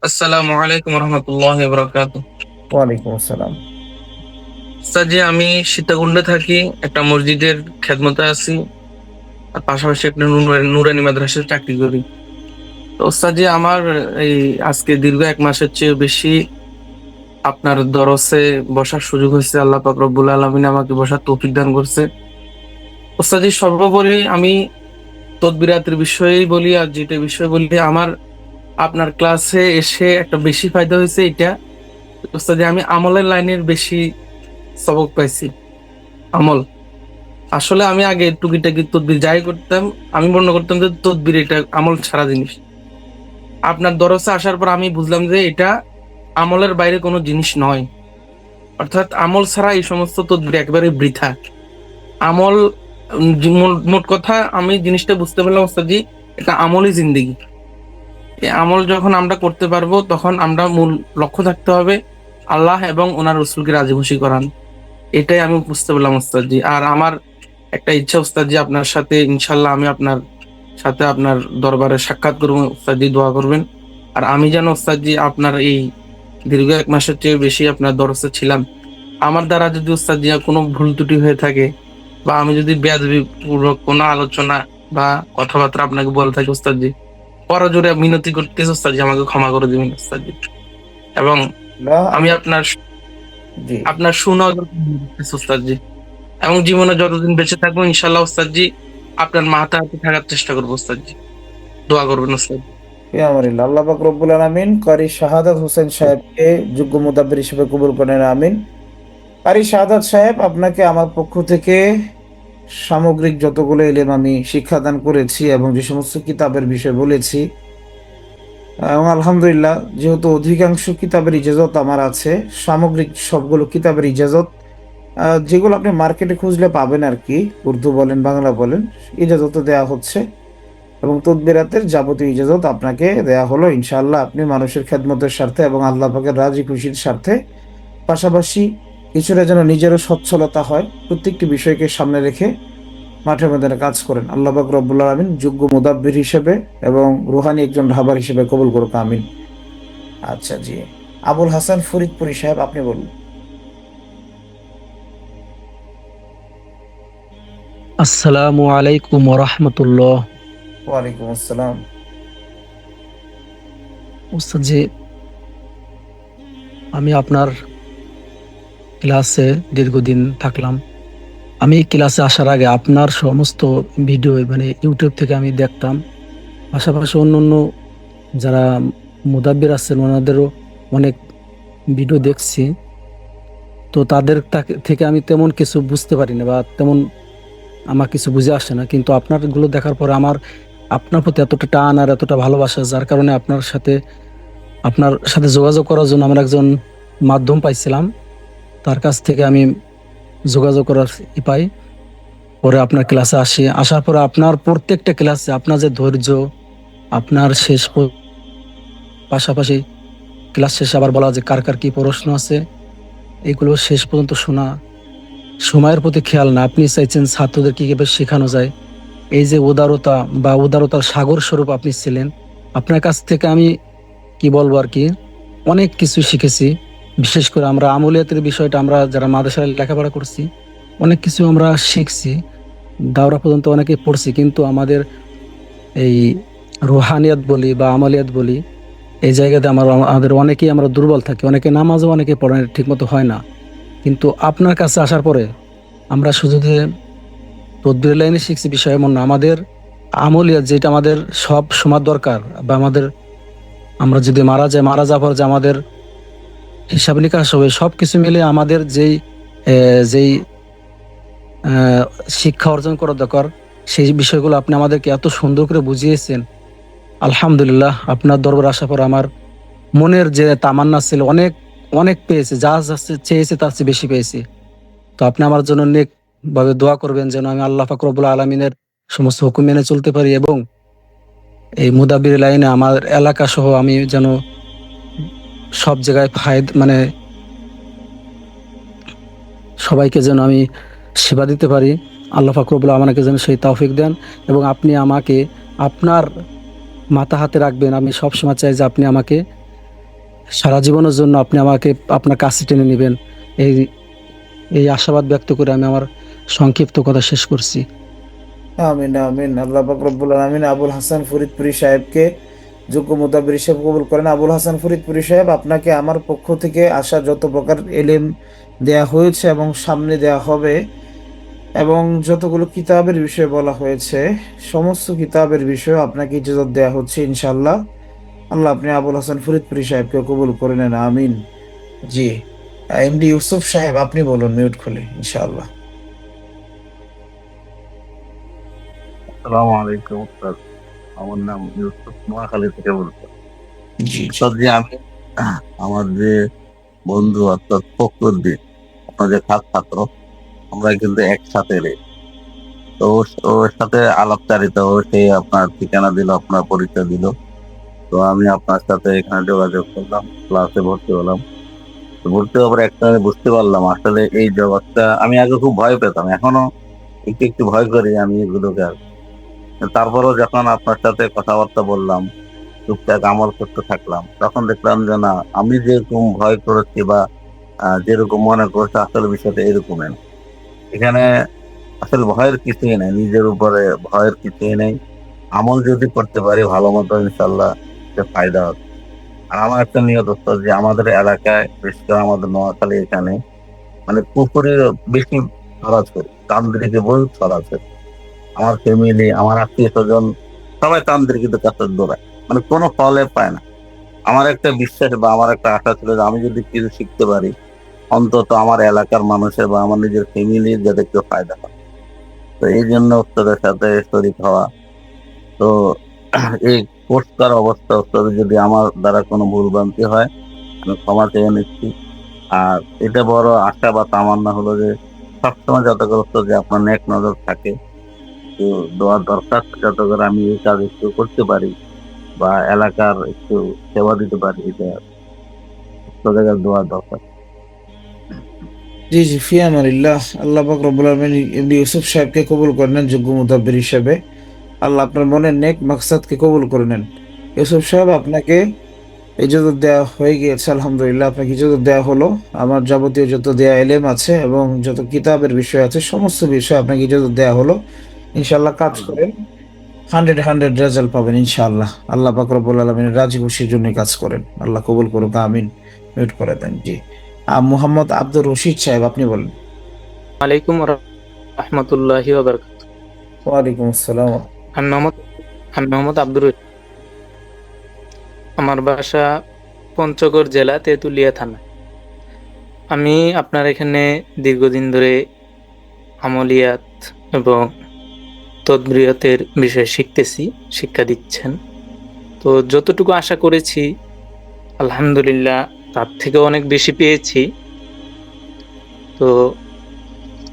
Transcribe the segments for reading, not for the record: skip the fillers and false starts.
আসসালামু আলাইকুম রহমতুল্লাহি ওয়া বারাকাতুহু। ওয়ালাইকুম আসসালাম। উস্তাদ জি, আমি সীতাকুণ্ডে থাকি, একটা মসজিদের খেদমতে আছি, আর পাশাপাশি একটা নুরানি মাদ্রাসায় চাকরি করি। তো উস্তাদ জি, আমার এই আজকে দীর্ঘ 1 মাসের চেয়ে বেশি আপনার দরসে বসার সুযোগ হয়েছে। আল্লাহ পাক রব্বুল আলামিন আমাকে বসার তৌফিক দান করছে। উস্তাদ জি, সর্বোপরি আমি তদবিরাতের বিষয়েই বলি আর যেটা বিষয় বলি, আমার আপনার ক্লাসে এসে একটা বেশি ফায়দা হয়েছে এটা। উস্তাদ জি, আমি আমলের লাইনের বেশি সবক পাইছি। আমল, আসলে আমি আগে টুকিটাকি তদবির যাই করতাম, আমি মনে করতাম যে তদবির এটা আমল ছাড়া জিনিস। আপনার দরসে আসার পর আমি বুঝলাম যে এটা আমলের বাইরে কোনো জিনিস নয়। অর্থাৎ আমল ছাড়া এই সমস্ত তদবির একেবারে বৃথা। আমল, মোট কথা আমি জিনিসটা বুঝতে পারলাম ওস্তাদ জি, এটা আমলই জিন্দেগি। এই আমল যখন আমরা করতে পারবো তখন আমরা মূল লক্ষ্য থাকতে হবে আল্লাহ এবং ওনার রসুলকে রাজি খুশি করান। এটাই আমি বুঝতে পারলাম ওস্তাদ জি। আর আমার একটা ইচ্ছা ওস্তাদ জি, আপনার সাথে ইনশাল্লাহ আমি আপনার সাথে আপনার দরবারে সাক্ষাৎ করবো, ওস্তাদ জি দোয়া করবেন। আর আমি যেন ওস্তাদ জি আপনার এই দীর্ঘ 1 মাসের চেয়ে বেশি আপনার দরসে ছিলাম, আমার দ্বারা যদি ওস্তাদ জি কোনো ভুল ত্রুটি হয়ে থাকে বা আমি যদি বেয়াদবি পূর্বক কোনো আলোচনা বা কথাবার্তা আপনাকে বলে থাকি ওস্তাদ জি, করজোড়ে মিনতি করতেছি ওস্তাদ জি, আমাকে ক্ষমা করে দিবেন ওস্তাদ জি। এবং না, আমি আপনার জি, আপনার সুনজর করতেছি ওস্তাদ জি। এবং জীবনে যতদিন বেঁচে থাকবো ইনশাল্লাহ ওস্তাদ জি আপনার মাথা হাতে থাকার চেষ্টা করবো ওস্তাদ জি। দোয়া করবেন ওস্তাদ। ফিয়ামানিল্লাহ। আল্লাহ পাক রব্বুল আলামিন কারি শাহাদাত হোসেন সাহেবকে যোগ্য মুদাব্বির হিসেবে কবুল করেন, আমিন। কারি শাহাদাত সাহেব, আপনাকে আমার পক্ষ থেকে সামগ্রিক যতগুলো ইলম আমি শিক্ষাদান করেছি এবং যে সমস্ত কিতাবের বিষয় বলেছি, এবং আলহামদুলিল্লাহ যেহেতু অধিকাংশ কিতাবের ইজাজত আমার আছে, সামগ্রিক সবগুলো কিতাবের ইজাজত যেগুলো আপনি মার্কেটে খুঁজলে পাবেন আর কি, উর্দু বলেন বাংলা বলেন, ইজাজত দেওয়া হচ্ছে। এবং তদবিরাতের যাবতীয় ইজাজত আপনাকে দেয়া হলো। ইনশাআল্লাহ আপনি মানুষের খেদমতের স্বার্থে এবং আল্লাহ পাকের রাজি খুশির স্বার্থে, পাশাপাশি কিছুটা যেন নিজেরও সচ্ছলতা হয়, প্রত্যেকটি বিষয়কে সামনে রেখে মাঠে ময়দানে কাজ করেন। আল্লাহ পাক রব্বুল আলামিন যোগ্য মুদাব্বির হিসেবে এবং রুহানি একজন রাহবার হিসেবে কবুল করুক, আমিন। আচ্ছা, জি। আবুল হাসান ফরিদপুরি সাহেব, আপনি বলুন। আসসালামু আলাইকুম ওরহমতুল্লাহ। ওয়ালাইকুম আসসালাম। উস্তাদ জি, আমি আপনার ক্লাসে দীর্ঘদিন থাকলাম। আমি ক্লাসে আসার আগে আপনার সমস্ত ভিডিও মানে ইউটিউব থেকে আমি দেখতাম। পাশাপাশি অন্য অন্য যারা মুদাব্বির আছেন ওনাদেরও অনেক ভিডিও দেখছি। তো তাদের থেকে আমি তেমন কিছু বুঝতে পারি না বা তেমন আমার কিছু বুঝে আসে না, কিন্তু আপনার গুলো দেখার পরে আমার আপনার প্রতি এতটা টান আর এতটা ভালোবাসা, যার কারণে আপনার সাথে যোগাযোগ করার জন্য আমরা একজন মাধ্যম পাইছিলাম। তার কাছ থেকে আমি যোগাযোগ করার পাই। পরে আপনার ক্লাসে আসি, আসার পরে আপনার প্রত্যেকটা ক্লাসে আপনার যে ধৈর্য, আপনার পাশাপাশি ক্লাস শেষে আবার বলা যে কার কার কি প্রশ্ন আছে, এগুলো শেষ পর্যন্ত শোনা, সময়ের প্রতি খেয়াল না, আপনি চাইছেন ছাত্রদের কিভাবে শেখানো যায়, এই যে উদারতা বা উদারতার সাগর স্বরূপ আপনি ছিলেন। আপনার কাছ থেকে আমি কি বলবো আর কি, অনেক কিছু শিখেছি। বিশেষ করে আমরা আমলিয়াতের বিষয়টা, আমরা যারা মাদ্রাসায় লেখাপড়া করছি অনেক কিছু আমরা শিখছি, দাওরা পর্যন্ত অনেকে পড়ছি, কিন্তু আমাদের এই রুহানিয়াত বলি বা আমলিয়াত বলি, এই জায়গাতে আমাদের অনেকেই আমরা দুর্বল থাকি, অনেকে নামাজও অনেকে পড়ে ঠিক মতো হয় না। কিন্তু আপনার কাছে আসার পরে আমরা শুধু যে তদবির লাইনে শিখছি বিষয় এমন না, আমাদের আমলিয়াত যেটা আমাদের সব সময় দরকার, বা আমরা যদি মারা যাওয়ার পর যে আমাদের হিসাব নিকাশ হবে, সবকিছু মিলে আমাদের যেই আহ, শিক্ষা অর্জন করা দরকার, সেই বিষয়গুলো আপনি আমাদেরকে এত সুন্দর করে বুঝিয়েছেন। আলহামদুলিল্লাহ, আপনার দরবার আসার পর আমার মনের যে তামান্না ছিল অনেক অনেক পেয়েছি, যা চেয়েছি তার চেয়ে বেশি পেয়েছি। তো আপনি আমার জন্য নেক ভাবে দোয়া করবেন যেন আমি আল্লাহ পাক রব্বুল আলামিনের সমস্ত হুকুম মেনে চলতে পারি, এবং এই মুদাব্বির লাইনে আমার এলাকা সহ আমি যেন সব জায়গায় মানে সবাইকে যেন আমি সেবা দিতে পারি। আল্লাহ পাক রব্বুল আমাকে যেন সেই তৌফিক দেন, এবং আপনি আমাকে আপনার মাথা হাতে রাখবেন। আমি সবসময় চাই যে আপনি আমাকে সারা জীবনের জন্য আপনি আমাকে আপনার কাছে টেনে নেবেন, এই এই আশাবাদ ব্যক্ত করে আমি আমার সংক্ষিপ্ত কথা শেষ করছি। আমিন আমিন। আল্লাহ পাক রব্বুল আলামিন আবুল হাসান ফরিদপুরি সাহেবকে যোগ্য মুদাব্বির হিসেবে কবুল করেন। আবুল হাসান ফরিদপুরি সাহেব, আপনাকে আমার পক্ষ থেকে আসা যত প্রকার এলেম দেয়া হয়েছে এবং সামনে দেয়া হবে, এবং যতগুলো কিতাবের বিষয়ে বলা হয়েছে, সমস্ত কিতাবের বিষয়ে আপনাকে ইজাজত দেয়া হচ্ছে ইনশাআল্লাহ। আল্লাহ আপনি আবুল হাসান ফরিদপুরি সাহেবকে কবুল করে নেন, আমিন। জি, এমডি ইউসুফ সাহেব, আপনি বলুন মিউট খুলে ইনশাআল্লাহ। আসসালামু আলাইকুম স্যার। আমার নাম ইউসুফ, নোয়াখালী থেকে বলছি। জি জি। স্যার যে আমি আমার যে বন্ধু অর্থাৎ ফখরুদ্দিন, আপনার যে খাস ছাত্র, আমরা কিন্তু একসাথে রে। তো ওর সাথে আলাপচারিতা, ও সে আপনার ঠিকানা দিল, আপনার পরিচয় দিল। তো আমি আপনার সাথে এখানে যোগাযোগ করলাম, ক্লাসে ভর্তি হলাম। তো ভর্তি হওয়ার পর একটা আমি বুঝতে পারলাম আসলে এই জগৎটা, আমি আগে খুব ভয় পেতাম, এখনো একটু একটু ভয় করি আমি এগুলোকে। তারপরেও যখন আপনার সাথে কথাবার্তা বললাম, টুকটাক আমল করতে থাকলাম, তখন দেখলাম যে না, আমি যেরকম ভয় করেছি বা যেরকম মনে করছি আসলে বিষয়টা এরকমই না। এখানে আসলে ভয়ের কিছুই নেই, নিজের উপরে ভয়ের কিছুই নেই। আমল যদি করতে পারি ভালো মতো, ইনশাল্লাহ সে ফায়দা হবে। আর আমার একটা নিয়ত হতো যে আমাদের এলাকায়, বিশেষ করে আমাদের নোয়াখালী এখানে, মানে পুকুরে বেশি খরচ করি, তান্ত্রিকে বই খরচ করি। আমার ফ্যামিলি, আমার আত্মীয় স্বজন সবাই তান্ত্রিকের কাছে দৌড়ায়, মানে কোনো ফলে পায় না। আমার একটা বিশ্বাস বা আমার একটা আশা ছিল যে আমি যদি কিছু শিখতে পারি, অন্তত আমার এলাকার মানুষের বা আমার নিজের ফ্যামিলির যাতে একটু ফায়দা হয়। তো এই জন্য ওস্তাদের সাথে শরীক হওয়া। তো এই কোর্স করার অবস্থা, ওস্তাদের যদি আমার দ্বারা কোনো ভুল ভ্রান্তি হয় আমি ক্ষমা চেয়ে নিচ্ছি। আর এটা বড় আশা বা তামান্না হলো যে সবসময় যত করে যে আপনার নেক নজর থাকে, তো দোয়ার দরকার, যাতে করে আমি এই কাজ একটু করতে পারি বা এলাকার একটু সেবা দিতে পারি, এটা তোদের কাছে দোয়ার দরকার। জি জি, ফি আমানিল্লাহ। আল্লাহ পাক রব্বুল আলামিন এমডি ইউসুফ সাহেবকে কবুল করে নেন যোগ্য মুদাব্বির হিসেবে। আল্লাহ আপনার মনের নেক মাকসাদকে কবুল করে নেন। ইউসুফ সাহেব, আপনাকে ইজাজত দেওয়া হয়ে গিয়েছে, আলহামদুলিল্লাহ। আপনাকে ইজাজত দেওয়া হলো। আমার যাবতীয় যত দেয়া এলেম আছে এবং যত কিতাবের বিষয় আছে, সমস্ত বিষয় আপনাকে ইজাজত দেওয়া হলো। ইনশাআল্লাহ কাজ করেন, 100 রেজাল্ট পাবেন ইনশাআল্লাহ। আল্লাহ পাক রব্বুল আলামিনের রাজি খুশির জন্য কাজ করেন। আল্লাহ কবুল করুক, আমিন। মিউট করে দেন। জি, মোহাম্মদ আব্দুর রশিদ সাহেব, আপনি বলেন। আলাইকুম রহমতুল্লাহি ওয়া বারাকাতুহু। ওয়ালাইকুম আসসালাম। আমি মোহাম্মদ আমি মোহাম্মদ আব্দুর রশিদ। আমার বাসা পঞ্চগড় জেলা, তেঁতুলিয়া থানা। আমি আপনার এখানে দীর্ঘদিন ধরে আমলিয়াত এবং তদবিরিয়াতের বিষয় শিখতেছি, শিক্ষা দিচ্ছেন। তো যতটুকু আশা করেছি আলহামদুলিল্লাহ তার থেকে অনেক বেশি পেয়েছি। তো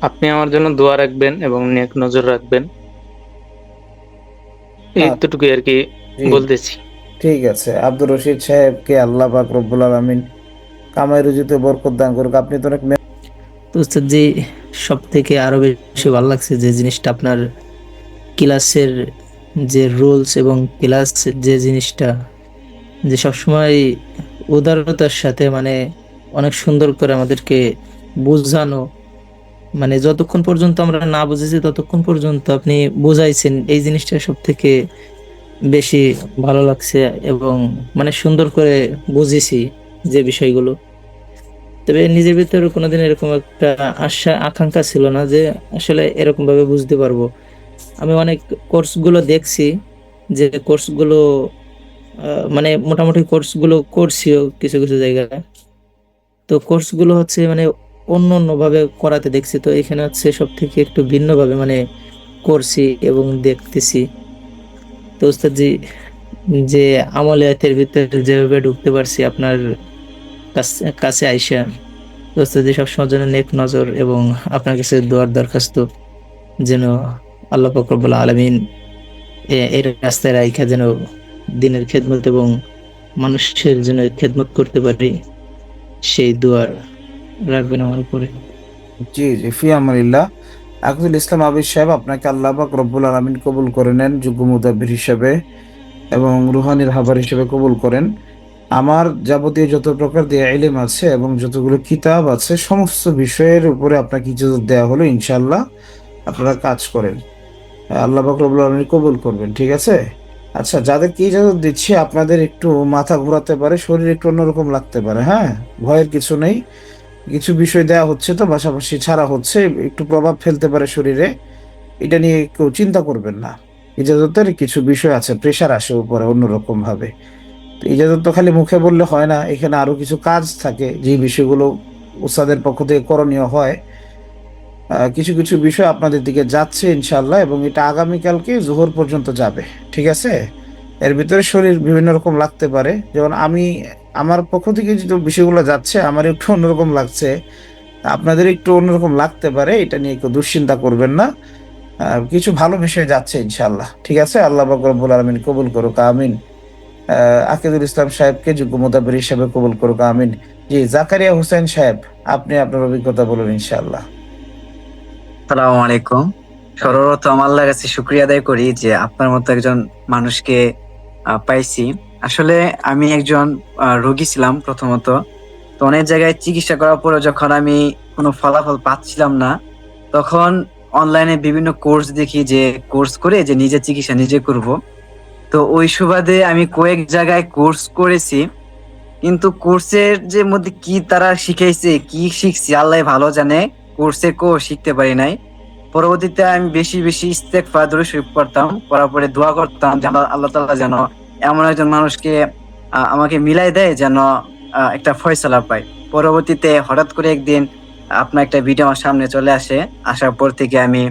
আপনি আমার জন্য দোয়া রাখবেন এবং নেক নজর রাখবেন, এইটুকুই আর কি জি, বলতেছি। ঠিক আছে। আব্দুর রশিদ সাহেবকে আল্লাহ পাক রব্বুল আলামিন কামাই রুজিতে বরকত দান করুক। আপনি তো অনেক তো উস্তাদ জি, সব থেকে আরো বেশি ভালো লাগছে যে জিনিসটা আপনার ক্লাসের যে রুলস এবং ক্লাস যে জিনিসটা, যে সবসময় উদারতার সাথে মানে অনেক সুন্দর করে আমাদেরকে বোঝানো, মানে যতক্ষণ পর্যন্ত আমরা না বুঝেছি ততক্ষণ পর্যন্ত আপনি বোঝাইছেন, এই জিনিসটা সব থেকে বেশি ভালো লাগছে। এবং মানে সুন্দর করে বুঝেছি যে বিষয়গুলো। তবে নিজের ভিতরে কোনোদিন এরকম একটা আশা আকাঙ্ক্ষা ছিল না যে আসলে এরকম ভাবে বুঝতে পারবো। আমি অনেক কোর্সগুলো দেখছি, যে কোর্সগুলো মানে মোটামুটি কোর্সগুলো করছিও কিছু কিছু জায়গায়। তো কোর্সগুলো হচ্ছে মানে অন্য অন্য ভাবে করাতে দেখছি, তো এখানে হচ্ছে সব থেকে একটু ভিন্ন ভাবে মানে করছি এবং দেখতেছি। তো উস্তাদ জি, যে আমলিয়াতের ভিতরে যেভাবে ঢুকতে পারছি আপনার কাছে আইসা, তো উস্তাদ জি সবসময় জন্য নেক নজর এবং আপনার কাছে দোয়ার দরখাস্ত, যেন আল্লাহ পাক রব্বুল আলামিন এই রাস্তায় রাইখা যেন দিনের খেদমত এবং মানুষের জন্য খেদমত করতে পারি, সেই দোয়ার রাখবেন আমার উপরে। জি জি, ফি আমানিল্লাহ। আকিদুল ইসলাম আবিদ সাহেব, আপনাকে আল্লাহ পাক রব্বুল আলামিন কবুল করে নেন যোগ্য মুদাব্বির হিসেবে এবং রুহানির হাবার হিসেবে কবুল করেন। আমার যাবতীয় যত প্রকার দেয়া ইলম আছে এবং যতগুলো কিতাব আছে সমস্ত বিষয়ের উপরে আপনাকে ইজাজত দেওয়া হলো, ইনশাল্লাহ আপনারা কাজ করেন, আল্লাহ পাক রব্বুল আলামিন কবুল করবেন, ঠিক আছে? আচ্ছা, যাদেরকে ইজাজত দিচ্ছি আপনাদের একটু মাথা ঘোরাতে পারে, শরীর একটু অন্যরকম লাগতে পারে, হ্যাঁ, ভয়ের কিছু নেই। কিছু বিষয় দেওয়া হচ্ছে তো, পাশাপাশি ছাড়া হচ্ছে, একটু প্রভাব ফেলতে পারে শরীরে, এটা নিয়ে কেউ চিন্তা করবেন না। ইজাজতের কিছু বিষয় আছে, প্রেশার আসে উপরে অন্যরকম ভাবে। তো ইজাজত তো খালি মুখে বললে হয় না, এখানে আরো কিছু কাজ থাকে যে বিষয়গুলো উস্তাদের পক্ষ থেকে করণীয় হয়। কিছু কিছু বিষয় আপনাদের দিকে যাচ্ছে ইনশাল্লাহ, এবং এটা আগামীকালকে জোহর পর্যন্ত যাবে, ঠিক আছে? এর ভিতরে শরীর বিভিন্ন রকম লাগতে পারে, যেমন আমি আমার পক্ষ থেকে যে বিষয়গুলো যাচ্ছে আমার একটু অন্যরকম লাগছে, আপনাদের একটু অন্যরকম লাগতে পারে, এটা নিয়ে কেউ দুশ্চিন্তা করবেন না। কিছু ভালো বিষয় যাচ্ছে ইনশাল্লাহ, ঠিক আছে? আল্লাহ পাক রব্বুল আলামিন কবুল করুক, আমিন। আকিদুল ইসলাম সাহেবকে যোগ্য মোতাবের হিসাবে কবুল করুক, আমিন। জি, জাকারিয়া হোসেন সাহেব, আপনি আপনার অভিজ্ঞতা বলুন ইনশাআল্লাহ। সালামু আলাইকুম। সর্বপ্রথম আল্লাহর কাছে শুকরিয়া আদায় করি যে আপনার মতো একজন মানুষকে পাইছি। আসলে আমি একজন রোগী ছিলাম প্রথমত। তো অনেক জায়গায় চিকিৎসা করার পরে যখন আমি কোনো ফলাফল পাচ্ছিলাম না, তখন অনলাইনে বিভিন্ন কোর্স দেখি যে কোর্স করে যে নিজে চিকিৎসা নিজে করব। তো ওই সুবাদে আমি কয়েক জায়গায় কোর্স করেছি, কিন্তু কোর্সের যে মধ্যে কি তারা শিখাইছে, কি শিখছি আল্লাহ ভালো জানে। কোর্সে শিখতে পারি নাই। পরবর্তীতে আমি বেশি বেশি ইস্তেগফার দরুদ শরীফ পড়তাম, পড়ার পরে দোয়া করতাম যে আল্লাহ তাআলা যেন এমন একজন মানুষকে আমাকে মিলাই দেয় যেন একটা ফয়সালা পাই। পরবর্তীতে হঠাৎ করে একদিন আপনার একটা ভিডিও আমার সামনে চলে আসে, আসার পর থেকে আমি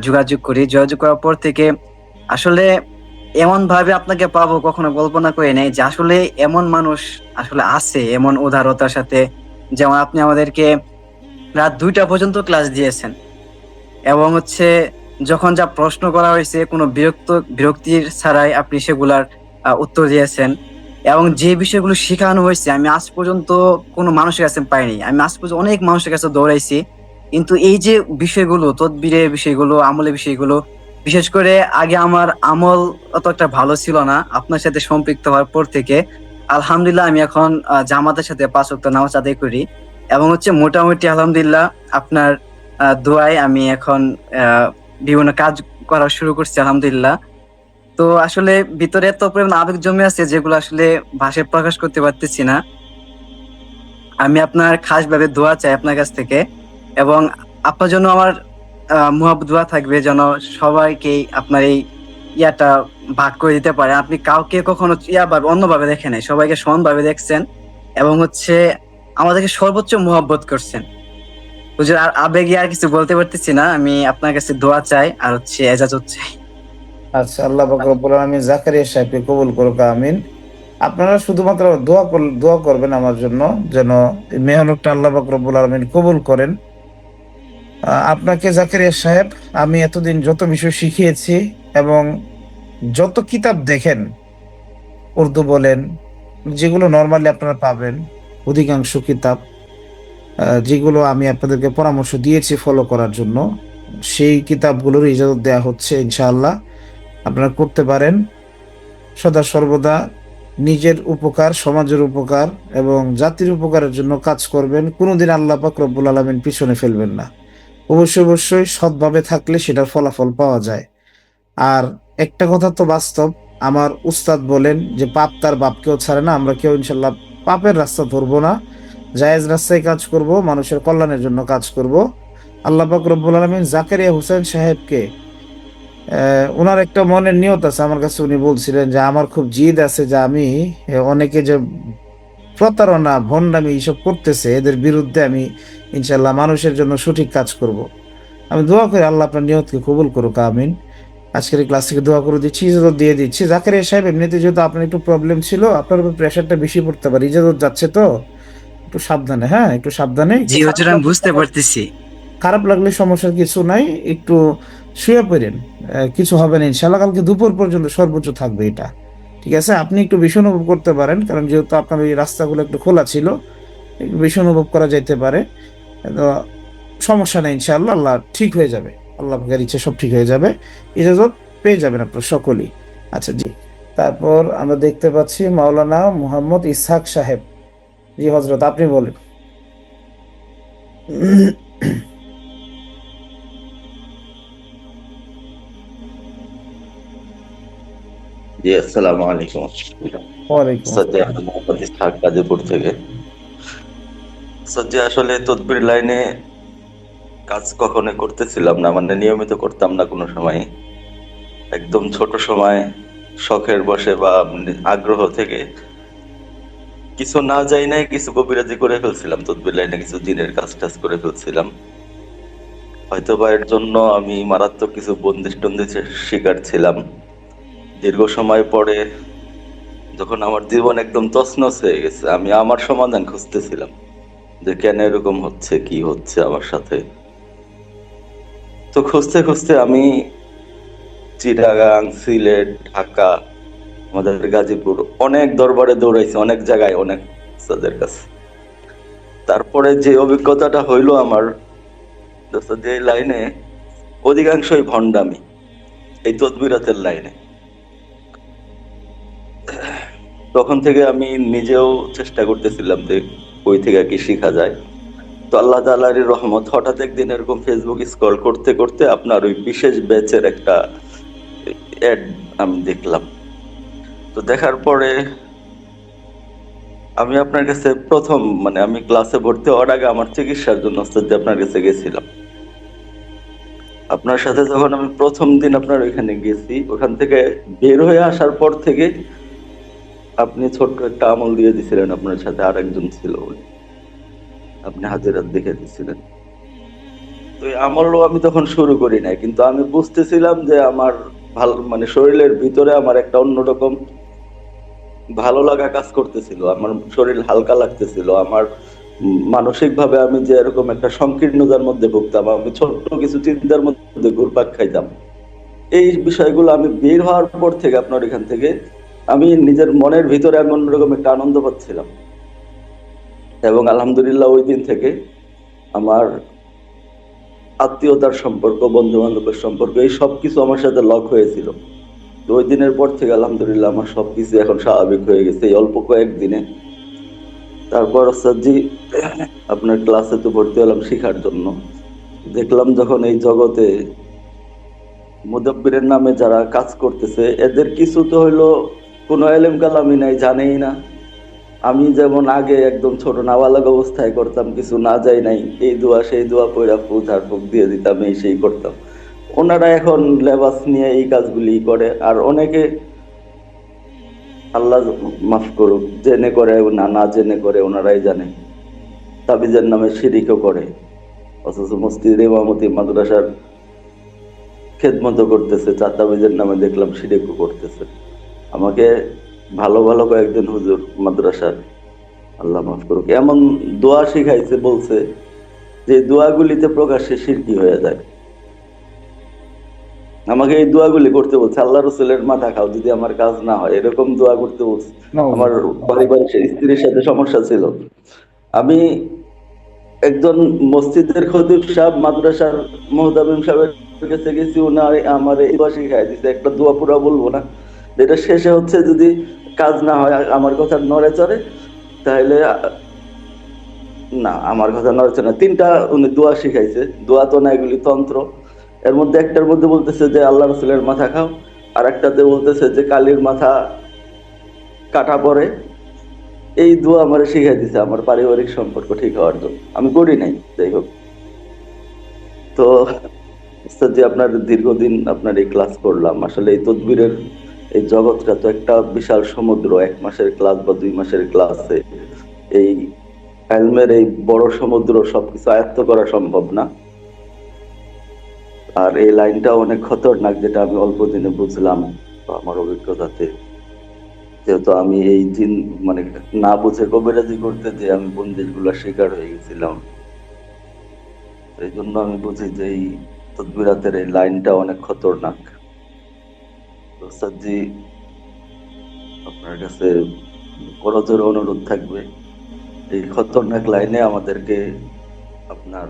যোগাযোগ করি। যোগাযোগ করার পর থেকে আসলে এমন ভাবে আপনাকে পাবো কখনো কল্পনা করি নাই যে আসলে এমন মানুষ আসলে আছে, এমন উদারতার সাথে। যেমন আপনি আমাদেরকে রাত 2টা পর্যন্ত ক্লাস দিয়েছেন, এবং যখন যা প্রশ্ন করা হয়েছে কোনো বিরক্তির ছাড়াই আপনি সেগুলার উত্তর দিয়েছেন। এবং যে বিষয়গুলো শেখানো হয়েছে আমি আজ পর্যন্ত কোনো মানুষের কাছে পাইনি। আমি আজ পর্যন্ত অনেক মানুষের কাছে দৌড়াইছি, কিন্তু এই যে বিষয়গুলো, তদবিরের বিষয়গুলো, আমলের বিষয়গুলো, বিশেষ করে আগে আমার আমল অত একটা ভালো ছিল না। আপনার সাথে সম্পৃক্ত হওয়ার পর থেকে আলহামদুলিল্লাহ আমি এখন জামাতের সাথে 5 ওয়াক্ত নামাজ আদায় করি, এবং মোটামুটি আলহামদুলিল্লাহ আপনার দোয়ায় আমি এখন বিভিন্ন কাজ করা শুরু করছি আলহামদুলিল্লাহ। তো আসলে ভিতরে এত পরিমাণ আবেগ জমে আছে যেগুলো আসলে ভাষায় প্রকাশ করতে পারতেছি না। আমি আপনার খাস ভাবে দোয়া চাই আপনার কাছ থেকে, এবং আপনার জন্য আমার মুহাব্বত দোয়া থাকবে যেন সবাইকে আপনার এই ইয়াটা ভাগ করে দিতে পারে। আপনি কাউকে কখনো অন্যভাবে দেখেন নাই, সবাইকে সমানভাবে দেখছেন, এবং আমাদেরকে সর্বোচ্চ মুহাব্বত করছেন। হুজুর, আর আবেগে আর কিছু বলতে পারতেছি না। আমি আপনার কাছে দোয়া চাই আর এজাজত চাই। আচ্ছা, আল্লাহ পাক রব্বুল আলামিন জাকারিয়া সাহেবকে কবুল করুক, আমিন। আপনারা শুধুমাত্র দোয়া করবেন আমার জন্য, যেন এই মেহনতটা আল্লাহ পাক রব্বুল আলামিন কবুল করেন। আপনাকে জাকারিয়া সাহেব, আমি এতদিন যত বিষয় শিখিয়েছি এবং যত কিতাব দেখেন, উর্দু বলেন, যেগুলো নর্মালি আপনারা পাবেন, অধিকাংশ কিতাব যেগুলো আমি আপনাদেরকে পরামর্শ দিয়েছি ফলো করার জন্য, সেই কিতাবগুলোর ইজাজত দেওয়া হচ্ছে ইনশাআল্লাহ। আপনারা করতে পারেন। সদা সর্বদা নিজের উপকার, সমাজের উপকার এবং জাতির উপকারের জন্য কাজ করবেন। কোনোদিন আল্লাহ পাক রব্বুল আলামিন পিছনে ফেলবেন না। অবশ্যই অবশ্যই সৎভাবে থাকলে সেটার ফলাফল পাওয়া যায়। আর একটা কথা তো বাস্তব, আমার উস্তাদ বলেন যে পাপ তার বাপকেও ছাড়ে না। আমরা কেউ ইনশাল্লাহ পাপের রাস্তা ধরবো না, জায়েজ রাস্তায় কাজ করব, মানুষের কল্যাণের জন্য কাজ করব। আল্লাহ পাক রব্বুল আলামিন জাকারিয়া হোসেন সাহেবকে, ওনার একটা মনের নিয়ত আছে আমার কাছে, উনি বলছিলেন যে আমার খুব জিদ আছে যে আমি অনেকে যে প্রতারণা, ভণ্ডামি এইসব করতেছে এদের বিরুদ্ধে আমি ইনশাল্লাহ মানুষের জন্য সঠিক কাজ করব। আমি দোয়া করি আল্লাহ আপনার নিয়তকে কবুল করুক, আমিন। আজকের এই ক্লাস থেকে দোয়া করে দিচ্ছি, ইজাজত দিয়ে দিচ্ছি। জাকারিয়া সাহেব, এমনিতে যেহেতু আপনার একটু প্রবলেম ছিল, আপনার উপর প্রেশারটা বেশি পড়তে পারে, ইজাজত যাচ্ছে তো একটু সাবধানে, হ্যাঁ একটু সাবধানে। জি হুজুর, আমি বুঝতে পারতেছি। খারাপ লাগলে সমস্যার কিছু নাই, একটু শুয়ে পড়েন, কিছু হবে না ইনশাল্লাহ। কালকে দুপুর পর্যন্ত সর্বোচ্চ থাকবে এটা, ঠিক আছে? আপনি একটু বেশি অনুভব করতে পারেন, কারণ যেহেতু আপনার এই রাস্তাগুলো একটু খোলা ছিল, একটু বেশি অনুভব করা যাইতে পারে। তো সমস্যা নেই ইনশাআল্লাহ, আল্লাহ ঠিক হয়ে যাবে, আল্লাহ পাকের ইচ্ছে সব ঠিক হয়ে যাবে। ইজাজত পেয়ে যাবেন আপনারা সকলেই। আচ্ছা জি, তারপর আমরা দেখতে পাচ্ছি মাওলানা মুহাম্মদ ইসহাক সাহেব। জি হজরত, আপনি বলেন। জি, আসসালামু আলাইকুম। ওয়ালাইকুম সজ্জা আসসালাম। মোহাম্মদ ইসহাক, গাজীপুর থেকে। সজ্জা আসলে তদবির লাইনে কাজ কখনো করতেছিলাম না, মানে নিয়মিত করতাম না কোনো সময়। একদম ছোট সময় শখের বসে বা আগ্রহ থেকে কিছু না যাই নাই, কিছু কবিরাজি করে ফেলছিলাম, তদবির লাইনে কিছু জিনের কাজ টাজ করে ফেলছিলাম। হয়তো বা এর জন্য আমি মারাত্মক কিছু বন্দিশ টন্দিশের শিকার ছিলাম। দীর্ঘ সময় পরে যখন আমার জীবন একদম তছনছ হয়ে গেছে, আমি আমার সমাধান খুঁজতেছিলাম যে কেন এরকম হচ্ছে, কি হচ্ছে আমার সাথে। তো খুঁজতে খুঁজতে আমি চিটাগাং, সিলেট, ঢাকা, আমাদের গাজীপুর অনেক দরবারে দৌড়াইছি, অনেক জায়গায়, অনেক উস্তাদের কাছে। তারপরে যে অভিজ্ঞতাটা হইলো আমার, দোস্ত, যে লাইনে অধিকাংশই ভণ্ডামি, এই তদবিরাতের লাইনে, তখন থেকে আমি নিজেও চেষ্টা করতেছিলাম যে কই থেকে কি শেখা যায়। তো আল্লাহ তাআলার রহমত, হঠাৎ একদিন এরকম ফেসবুক স্ক্রল করতে করতে আপনার ওই বিশেষ ব্যাচের একটা অ্যাড আমি দেখলাম। তো দেখার পরে আমি আপনার কাছে প্রথম, মানে আমি ক্লাসে ভর্তি হওয়ার আগে আমার চিকিৎসার জন্য ওস্তাদ আপনার কাছে গেছিলাম। আপনার সাথে যখন আমি প্রথম দিন আপনার ওইখানে গেছি, ওখান থেকে বের হয়ে আসার পর থেকে আপনি ছোট্ট একটা আমল দিয়ে দিছিলেন, আপনার সাথে আর একজন ছিল, আপনি হাজিরাত দেখে দিছিলেন। তো এই আমলও আমি তখন শুরু করি নাই, কিন্তু আমি বুঝতেছিলাম যে আমার ভালো, মানে শরীরের ভিতরে আমার একটা অন্যরকম ভালো লাগা কাজ করতেছিল, আমার শরীর হালকা লাগতেছিল, আমার মানসিক ভাবে আমি যে এরকম একটা সংকীর্ণতার মধ্যে ভুগতাম, আমি ছোট্ট কিছু চিন্তার মধ্যে ঘুরপাক খাইতাম, এই বিষয়গুলো আমি বের হওয়ার পর থেকে আপনার এখান থেকে আমি নিজের মনের ভিতরে আমি অন্যরকম একটা আনন্দ পাচ্ছিলাম। এবং আলহামদুলিল্লাহ ওই দিন থেকে আমার আত্মীয়তার সম্পর্ক, বন্ধু বান্ধবের সম্পর্ক, এই সবকিছু আমার সাথে লক হয়েছিল। তো ওই দিনের পর থেকে আলহামদুলিল্লাহ আমার সবকিছু এখন স্বাভাবিক হয়ে গেছে এই অল্প কয়েকদিনে। তারপর ওস্তাদজি আপনার ক্লাসে তো ভর্তি হলাম শেখার জন্য। দেখলাম যখন এই জগতে মুদাব্বিরের নামে যারা কাজ করতেছে, এদের কিছু তো হইলো কোনো এলেম কালামি নাই, জানেই না। আমি যেমন আগে একদম ছোট নাবালক অবস্থায় করতাম, কিছু না যাই নাই, এই দোয়া সেই দোয়া পয়রা ফু ঝাড়ফুঁক দিয়ে দিতাম, এই সেই করতাম। ওনারা এখন লেবাস নিয়ে এই কাজগুলি করে। আর অনেকে, আল্লাহ মাফ করুক, জেনে করে না না জেনে করে, ওনারাই জানে, তাবিজের নামে শিরিকও করে, অথচ মসজিদের ইমামতি, মাদ্রাসার খেদমত করতেছে, চার তাবিজের নামে দেখলাম শিরিকও করতেছে। আমাকে ভালো ভালো কয়েকজন হুজুর মাদ্রাসার, আল্লাহ মাফ করুক, এমন দোয়া শিখাইছে, বলছে যে দোয়াগুলিতে প্রকাশ্যে শিরকি হয়ে যায়। আমাকে এই দোয়াগুলি করতে বলছে, আল্লাহ রসুলের মাথা খাও যদি আমার কাজ না হয়, এরকম দোয়া করতে বলছে। আমার পারিবারিক স্ত্রীর সাথে সমস্যা ছিল, আমি একজন মসজিদের খতিব সাহেব, মাদ্রাসার মুহতামিম সাহেবের কাছে গেছি, উনার আমার এই দোয়া শিখাই দিছে, একটা দোয়া পুরা বলবো না, যেটা শেষে হচ্ছে যদি কাজ না হয় আমার কথা নড়ে চড়ে, তাহলে না, আমার কথা নড়ে চড়ে না, তিনটা উনি দোয়া শিখাইছে। দোয়া তো না, এগুলি তন্ত্র। এর মধ্যে একটার মধ্যে বলতেছে যে আল্লাহ রসুলের মাথা খাও, আর একটাতে বলতেছে যে কালির মাথা কাটা পড়ে। এই দোয়া আমার শিখাই দিছে আমার পারিবারিক সম্পর্ক ঠিক হওয়ার জন্য। আমি করি নাই, যাই হোক। তো উস্তাদ জি, আপনার দীর্ঘদিন আপনার এই ক্লাস করলাম। আসলে এই তদবিরের এই জগৎটা তো একটা বিশাল সমুদ্র। 1 মাসের ক্লাস বা 2 মাসের ক্লাসে এই ইলমের এই বড় সমুদ্র সবকিছু আয়ত্ত করা সম্ভব না। আর এই লাইনটা অনেক খতরনাক, যেটা আমি অল্প দিনে বুঝলাম আমার অভিজ্ঞতাতে। যেহেতু আমি এই জিন, মানে না বুঝে কবিরাজি করতে যে আমি বন্দিশগুলোর শিকার হয়ে গেছিলাম, এই জন্য আমি বুঝি যে এই তদবিরাতের এই লাইনটা অনেক খতরনাক। ওস্তাদ জি, আপনার কাছে করজোড়ে অনুরোধ থাকবে, এই খতরনাক লাইনে আমাদেরকে আপনার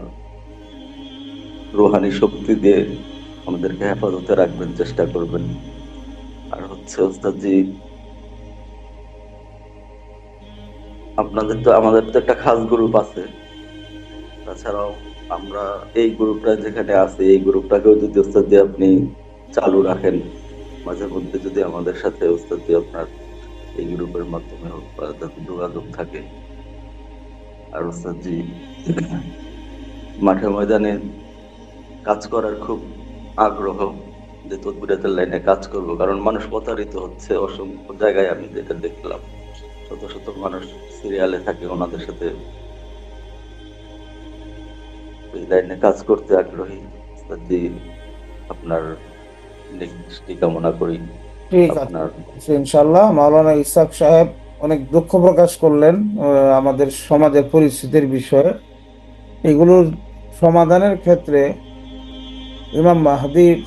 রুহানি শক্তি দিয়ে আমাদেরকে হেফাজতে রাখবেন, চেষ্টা করবেন। আর হচ্ছে ওস্তাদজি, আপনাদের তো আমাদের তো একটা খাস গ্রুপ আছে, তাছাড়াও আমরা এই গ্রুপটা যেখানে আছে এই গ্রুপটাকেও যদি ওস্তাদজি আপনি চালু রাখেন, মাঝে মধ্যে যদি আমাদের সাথে ওস্তাদজি আপনার এই গ্রুপের মাধ্যমে হোক বা যাতে যোগাযোগ থাকে। আর ওস্তাদজি মাঠে ময়দানে কাজ করার খুব আগ্রহ, যে তদবিরাতের লাইনে কাজ করব, কারণ মানুষ প্রতারিত হচ্ছে অসংখ্য জায়গায়। আমি যেটা দেখলাম শত শত মানুষ সিরিয়ালে থাকে, ওনাদের সাথে এই লাইনে কাজ করতে আগ্রহী। ওস্তাদজি আপনার নেক্সট কামনা করি। ঠিক আছে, আপনার ইনশাল্লাহ। মাওলানা ইসহাক সাহেব অনেক দুঃখ প্রকাশ করলেন আমাদের সমাজের পরিস্থিতির বিষয়ে। এগুলোর সমাধানের ক্ষেত্রে ইমাম মাহদীর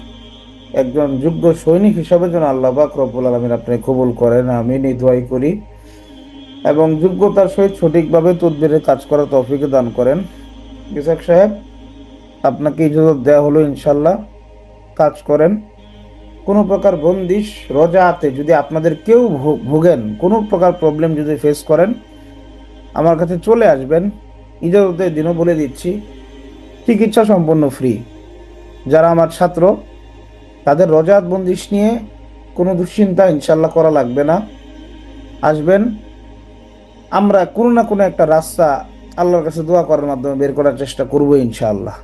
একজন যোগ্য সৈনিক হিসাবে যেন আল্লাহ পাক রব্বুল আলামিন আপনি কবুল করেন, আমি এই দোয়াই করি, এবং যোগ্যতার সহিত সঠিকভাবে তদবিরের কাজ করার তৌফিক দান করেন। ইসহাক সাহেব, আপনাকে ইজাজত দেওয়া হলো, ইনশাল্লাহ কাজ করেন। কোনো প্রকার বন্দিশ রোজাতে যদি আপনাদের কেউ ভোগেন, কোনো প্রকার প্রবলেম যদি ফেস করেন, আমার কাছে চলে আসবেন। ইজাজতের দিনও বলে দিচ্ছি, চিকিৎসা সম্পূর্ণ ফ্রি। যারা আমার ছাত্র তাদের রজাত বন্দিশ নিয়ে কোনো দুশ্চিন্তা ইনশাল্লাহ করা লাগবে না। আসবেন, আমরা কোনো না কোনো একটা রাস্তা আল্লাহর কাছে দোয়া করার মাধ্যমে বের করার চেষ্টা করবো ইনশাআল্লাহ।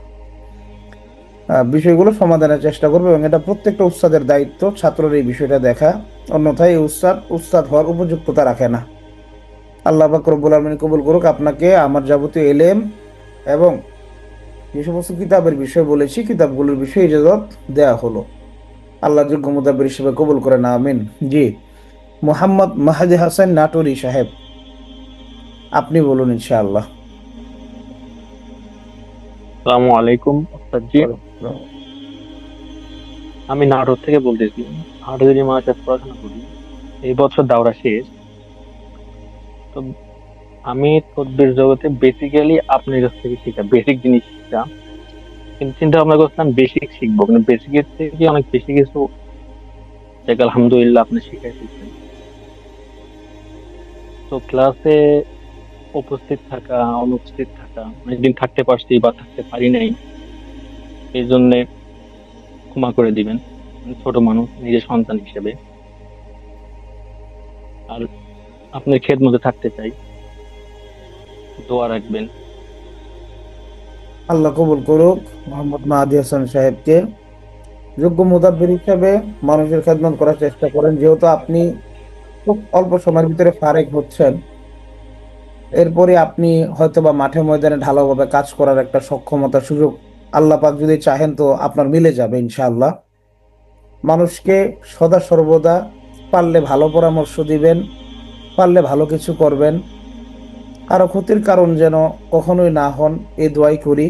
বিষয়গুলো সমাধানের চেষ্টা করবো, এবং এটা প্রত্যেকটা উস্তাদের দায়িত্ব ছাত্রের এই বিষয়টা দেখা, অন্যথায় এই উস্তাদ হওয়ার উপযুক্ততা রাখে না। আল্লাহ পাক রব্বুল আলামিন কবুল করুক আপনাকে। আমার যাবতীয় এলেম এবং যে সমস্ত কিতাবের বিষয় বলেছি, কিতাবগুলোর বিষয়ে ইজাজত দেয়া হলো, আল্লাহ যোগ্য মুতাবির হিসেবে কবুল করেন, আমিন। জি, মোহাম্মদ মাহাদি হাসান নাটোরি সাহেব, আপনি বলুন ইনশাআল্লাহ। আসসালামু আলাইকুম ওস্তাদজি, আমি নাটোর থেকে বলতেছি। হাটহাজারী মাদ্রাসায় পড়াশোনা করি, এই বছর দাওরা শেষ। তো আমি তদবির জগতে বেসিক্যালি আপনার কাছ থেকে শিখা বেসিক জিনিস শিখা, কিন্তু চিন্তা ভাবনা করছিলাম বেসিক শিখবো, কিন্তু বেসিকের থেকে অনেক বেশি কিছু যাক আলহামদুলিল্লাহ আপনি শিখাইতেছেন। তো ক্লাসে উপস্থিত থাকা অনুপস্থিত থাকা, অনেকদিন থাকতে পারছি বা থাকতে পারি নাই, এই জন্য ক্ষমা করে দিবেন। আমি ছোট মানুষ, নিজের সন্তান হিসেবে, আর আপনার খেদমতে থাকতে চাই, দোয়া রাখবেন। আল্লাহ কবুল করুক মোহাম্মদ মাহাদি হাসান সাহেবকে। যোগ্য মুদাব্বির হিসাবে মানুষের খেদমত করার চেষ্টা করেন। যেহেতু আপনি খুব অল্প সময়ের ভিতরে ফারেক হচ্ছেন, এরপরে আপনি হয়তোবা মাঠে ময়দানে ঢালাওভাবে কাজ করার একটা সক্ষমতা সুযোগ আল্লাহ পাক যদি চাহেন তো আপনার মিলে যাবে ইনশাআল্লাহ। মানুষকে সদা সর্বদা পারলে ভালো পরামর্শ দিবেন, পারলে ভালো কিছু করবেন, কারো ক্ষতির কারণ যেন কখনোই না হন, এই দোয়াই করি।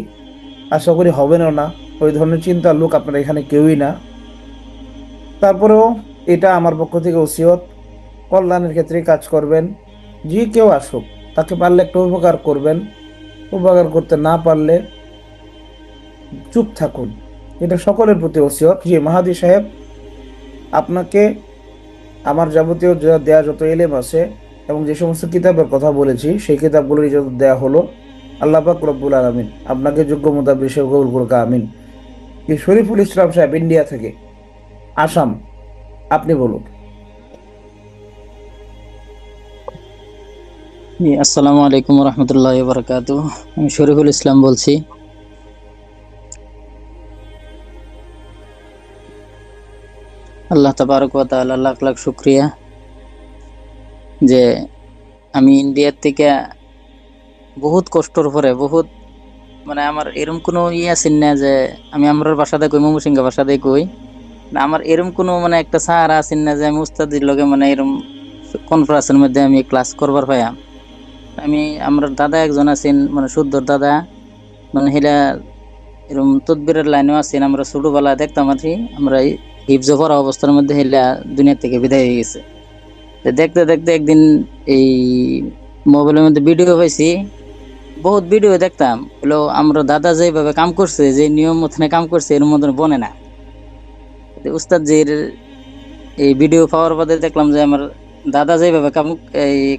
আশা করি হবেনও না, ওই ধরনের চিন্তার লোক আপনার এখানে কেউই না। তারপরেও এটা আমার পক্ষ থেকে ওসিয়ত, কল্যাণের ক্ষেত্রে কাজ করবেন। যে কেউ আসুক তাকে পারলে একটা উপকার করবেন, উপকার করতে না পারলে চুপ থাকুন, এটা সকলের প্রতি ওসিয়ত। জি মাহাদি সাহেব, আপনাকে আমার যাবতীয় দেয়া যত এলেম আছে এবং যে সমস্ত কিতাবের কথা বলেছি সেই কিতাবগুলোর ইজাজত দেয়া হলো। আল্লাহ পাক রব্বুল আলামিন আপনাকে যোগ্য মুতাবির হিসেবে কবুল করুক, আমিন। কি শরীফুল ইসলাম সাহেব ইন্ডিয়া থেকে, আসাম, আপনি বলুন। আসসালামু আলাইকুম রহমতুল্লাহ বারাকাতু। আমি শরীফুল ইসলাম বলছি। আল্লাহ তাবারক ওয়া তাআলা লাখ লাখ শুকরিয়া যে আমি ইন্ডিয়ার থেকে বহুত কষ্টর পরে বহুত মানে আমার এরকম কোনো আছেন না যে আমি আমার বাসাতে কই ময়মনসিংহ বাসাতে কই না, আমার এরকম কোনো মানে একটা সাহারা আছেন না যে আমি উস্তাদের লগে মানে এরকম কনফারেন্সের মধ্যে আমি ক্লাস করবার পাইয়া। আমি আমার দাদা একজন আছেন, মানে শুদ্ধর দাদা, মানে হেলা এরকম তদবিরের লাইনেও আছেন। আমরা ছোটবেলা দেখতাম আর কি, আমরা হিফজ পড়া অবস্থার মধ্যে হেলা দুনিয়া থেকে বিদায় হয়ে গেছে। দেখতে দেখতে একদিন এই মোবাইলের মধ্যে ভিডিও পাইছি, বহুত ভিডিও দেখতাম, হলো আমরা দাদা যেভাবে কাম করছে, যে নিয়ম মতনে কাম করছে এর মতন বনে না। উস্তাদ জির এই ভিডিও পাওয়ার বাদে দেখলাম যে আমার দাদা যেভাবে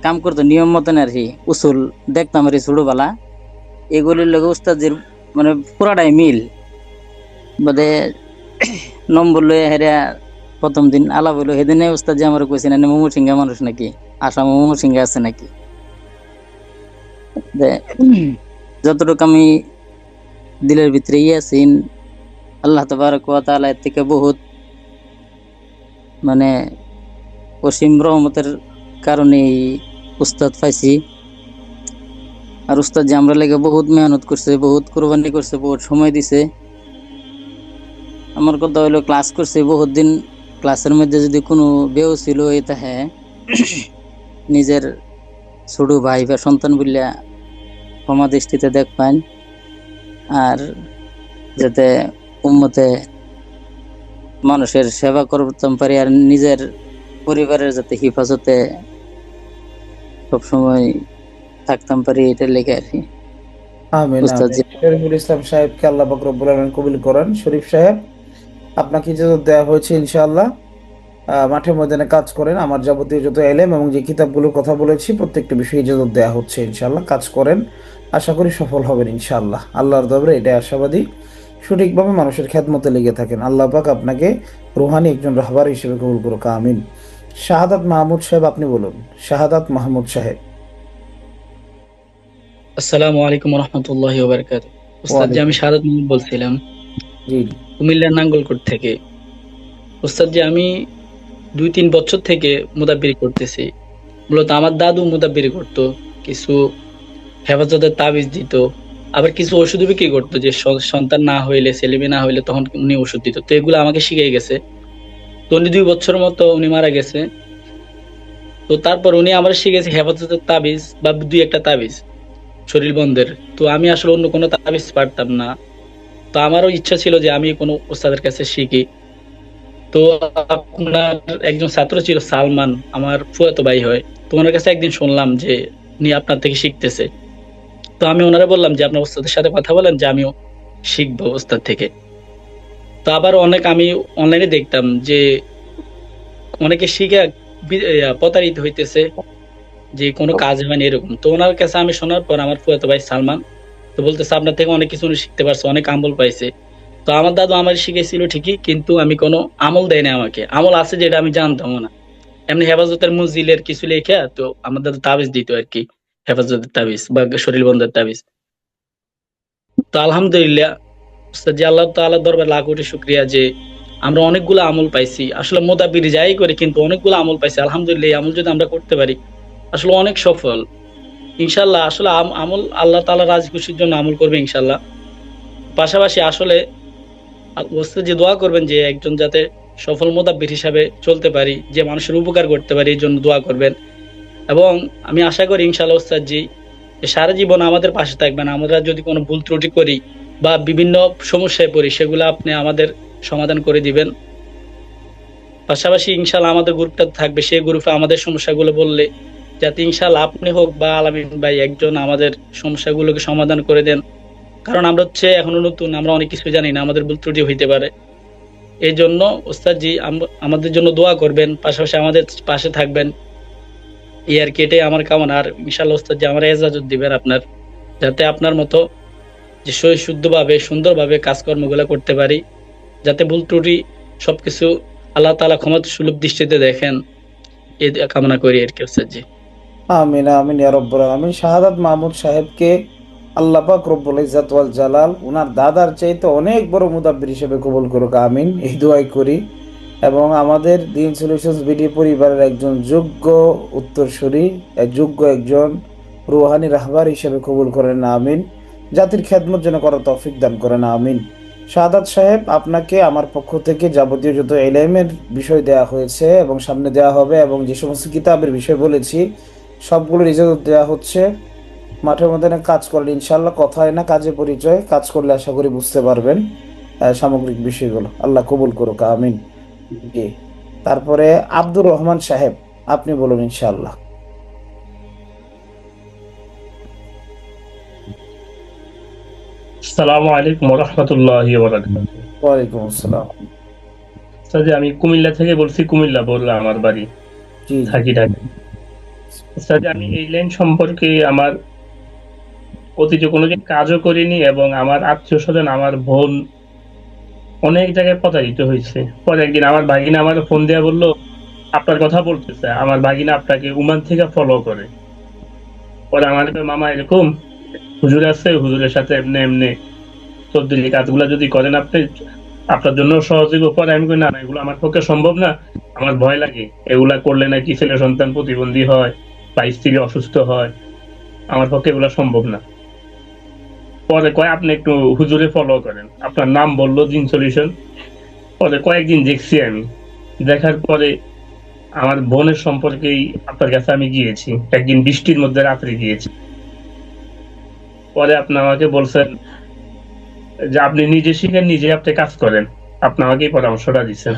কাম করতো নিয়ম মতন আর কি, উসুল দেখতাম আর কি ছোটবেলা, এগুলির লগে উস্তাদের মানে পুরাটাই মিল। বাদে নম্বর লয়ে হেরা প্রথম দিন আলাপ হইলো, সেদিনে উস্তাদ যে আমার কইছেন এনে মোমো সিংহা মানুষ নাকি, আসাম মোমো সিংহা আছে নাকি। যে যতটুকু আমি দিলের ভিতরে আছি, আল্লাহ তাবারক ওয়া তাআলা এর থেকে বহুত মানে অসীম রহমতের কারণে এই উস্তাদ পাইছি। আর উস্তাদ যে আমরা লেগে বহুত মেহনত করছে, বহুত কোরবানি করছে, বহুত সময় দিছে। আমার কথা হইলো ক্লাস করছে বহুত দিন, ক্লাসের মধ্যে যদি কোনো বেউ ছিল এটা হ্যাঁ নিজের ছোট ভাই বা সন্তান বললা ক্ষমা দৃষ্টিতে দেখবেন, আর যাতে উম্মতে মানুষের সেবা করতাম পারি, আর নিজের পরিবারের যাতে হিফাজতে সবসময় থাকতাম পারি, এটা লেগে আর কি। আমিন উস্তাদ আমিন। জি শরীফুল ইসলাম সাহেবকে আল্লাহ পাক রব্বুল আলামিন কবুল করেন। শরীফ সাহেব, আপনাকে ইজাজত দেওয়া হয়েছে ইনশাআল্লাহ। মাঠে ময়দানে কাজ করেন, আমার যাবতীয় যত এলেম এবং যে কিতাবগুলোর কথা বলেছি প্রত্যেকটা বিষয়ে ইজাজত দেওয়া হচ্ছে ইনশাআল্লাহ। কাজ করেন, আশা করি সফল হবেন ইনশাআল্লাহ। আল্লাহর দরবারে এটাই আশাবাদী। সঠিকভাবে মানুষের খেদমতে লেগে থাকেন, আল্লাহ পাক আপনাকে রুহানি একজন রাহবার হিসেবে কবুল করুক, আমিন। শাহাদাত মাহমুদ সাহেব, আপনি বলুন। শাহাদাত মাহমুদ সাহেব। আসসালামু আলাইকুম রহমতুল্লাহি ওয়া বারাকাতুহু। উস্তাদ জি, আমি ওয়ালাইকুম। শাহাদাত মাহমুদ বলছিলাম জি কুমিল্লার নাঙ্গলকোট থেকে। উস্তাদ জি, আমি 2-3 বছর থেকে মুদাব্বিরি করতেছি। মূলত আমার দাদু মুদাব্বিরি করতো, কিছু হেফাজতের তাবিজ দিত, আবার কিছু ওষুধ বিক্রি করতো, যে সন্তান না হইলে, ছেলেমেয়ে না হইলে তখন উনি ওষুধ দিত। তো এগুলো আমাকে শিখিয়ে গেছে। তো উনি 2 বছর মতো উনি মারা গেছে। তো তারপর উনি আমার শিখেছে হেফাজতের তাবিজ বা 2-1টা তাবিজ শরীর বন্ধের। তো আমি আসলে অন্য কোনো তাবিজ পারতাম না। তো আমারও ইচ্ছা ছিল যে আমি কোনো ওস্তাদের কাছে শিখি। তো আপনার একজন ছাত্র ছিল সালমান, আমার ফুফাতো ভাই হয়। তো ওনার কাছে একদিন শুনলাম যে উনি আপনার থেকে শিখতেছে। তো আমি ওনারা বললাম যে আপনার ওস্তাদের সাথে কথা বলেন, যে আমিও শিখবো ওস্তাদ থেকে। তো আবার অনেক আমি অনলাইনে দেখতাম যে অনেকে শিখে প্রতারিত হইতেছে, যে কোনো কাজ হয়নি এরকম। তো ওনার কাছে আমি শোনার পর আমার ফুফাতো ভাই সালমান তো বলতেছে আপনার থেকে অনেক কিছু উনি শিখতে পারছে, অনেক আমল পাইছে। তো আমার দাদু আমার শিখেছিল ঠিকই, কিন্তু আমি কোনো আমল দেয় না আমাকে। আমল আছে যেটা আমি জানতাম না। এমনি হেফাজতের মজিলের কিছু লেখা, তো আমার দাদু তাবিজ দিত আর কি, হেফাজতের তাবিজ বা শরীর বন্ধের তাবিজ। তো আলহামদুলিল্লাহ, উস্তাদ জি, আল্লাহ তাআলার দরবারে লাখ কোটি শুকরিয়া যে আমরা অনেকগুলো আমল পাইছি। আসলে মোদাব্বিরি যাই করি, কিন্তু অনেকগুলো আমল পাইছি আলহামদুলিল্লাহ। এই আমল যদি আমরা করতে পারি আসলে অনেক সফল ইনশাল্লাহ। আসলে আমল আল্লাহ তাআলা রাজি খুশির জন্য আমল করবে ইনশাল্লাহ। পাশাপাশি আসলে ওস্তাদ যে দোয়া করবেন যে একজন যাতে সফল মোদাব্বির হিসাবে চলতে পারি, যে মানুষের উপকার করতে পারি, এই জন্য দোয়া করবেন। এবং আমি আশা করি ইনশাল্লাহ ওস্তাদ জি যে সারা জীবন আমাদের পাশে থাকবেন। আমরা যদি কোনো ভুল ত্রুটি করি বা বিভিন্ন সমস্যায় পড়ি, সেগুলো আপনি আমাদের সমাধান করে দিবেন। পাশাপাশি ইনশাল্লাহ আমাদের গ্রুপটা থাকবে, সেই গ্রুপে আমাদের সমস্যাগুলো বললে যাতে ইনশাল্লাহ আপনি হোক বা আলামিন ভাই একজন আমাদের সমস্যাগুলোকে সমাধান করে দেন। কারণ আমরা হচ্ছে এখনো নতুন, আমরা অনেক কিছু জানি না, আমাদের ভুল ত্রুটি হইতে পারে। এই জন্য ওস্তাদ জি আমাদের জন্য দোয়া করবেন, পাশাপাশি আমাদের পাশে থাকবেন। এই আর কি, এটাই আমার কামনা। আর ইনশাল্লাহ ওস্তাদ জি আমার এজাজত দিবেন আপনার, যাতে আপনার মতো যে শুদ্ধভাবে সুন্দরভাবে কাজকর্মগুলো করতে পারি, যাতে ভুল ত্রুটি সবকিছু আল্লাহ তাআলা ক্ষমা সুলভ দৃষ্টিতে দেখেন, এই কামনা করি আর কি ওস্তাদ জি। আমিন আমিন ইয়া রব্বুল আলামিন। শাহাদাত মাহমুদ সাহেবকে আল্লাহ পাক রব্বুল ইজ্জাত ওয়াল জালাল উনার দাদার চাইতে অনেক বড় মুদাব্বির হিসেবে কবুল করুক, আমিন, এই দোয়াই করি। এবং আমাদের দিন সলিউশনস বিডি পরিবারের একজন যোগ্য উত্তরসূরি, যোগ্য একজন রুহানি রাহবার হিসেবে কবুল করেন, আমিন। জাতির খেদমত যেন করার তৌফিক দান করেন, আমিন। শাহাদাত সাহেব, আপনাকে আমার পক্ষ থেকে যাবতীয় যত এলেমের বিষয় দেয়া হয়েছে এবং সামনে দেয়া হবে, এবং যে সমস্ত কিতাবের বিষয় বলেছি সবগুলোর ইজাজত দেওয়া হচ্ছে। মাঠে ময়দানে কাজ করেন ইনশাল্লাহ, কথা হয় না কাজে পরিচয়, কাজ করলে আশা করি বুঝতে পারবেন সামগ্রিক বিষয়গুলো। আল্লাহ কবুল করুক, আমিন। জি, তারপরে আব্দুর রহমান সাহেব, আপনি বলুন ইনশাল্লাহ। আসসালামু আলাইকুম ওয়া রাহমাতুল্লাহি ওয়া বারাকাতুহু। ওয়ালাইকুম আসসালাম। যে আমি কুমিল্লা থেকে বলছি, কুমিল্লা বললাম আমার বাড়ি, জি জি থাকি ঢাকা। যে আমি এই লাইন সম্পর্কে আমার অতীতে কোনোদিন কাজও করিনি, এবং আমার আত্মীয় স্বজন, আমার বোন অনেক জায়গায় প্রতারিত হয়েছে। পরে একদিন আমার ভাগিনা আমার ফোন দিয়ে বললো আপনার কথা বলতেছে, আমার ভাগিনা আপনাকে উমান থেকে ফলো করে। পরে আমার মামা এরকম হুজুর আছে, হুজুরের সাথে এমনি এমনি তবদিলি কাজগুলা যদি করেন আপনি, আপনার জন্য সহজ হইব। পরে আমি কই না না, এগুলো আমার পক্ষে সম্ভব না, আমার ভয় লাগে, এগুলা করলে নাকি ছেলে সন্তান প্রতিবন্ধী হয় বা স্ত্রী অসুস্থ হয়, আমার পক্ষে এগুলা সম্ভব না। পরে কয় আপনি একটু হুজুরে ফলো করেন, আপনার নাম বললো জিন সলিউশন। পরে কয়েকদিন দেখছি আমি, দেখার পরে আমার বোনের সম্পর্কেই আপনার কাছে আমি গিয়েছি, একদিন বৃষ্টির মধ্যে রাত্রে গিয়েছি। পরে আপনি আমাকে বলছেন যে আপনি নিজে শিখেন, নিজে আপনি কাজ করেন, আপনি আমাকে এই পরামর্শটা দিচ্ছেন।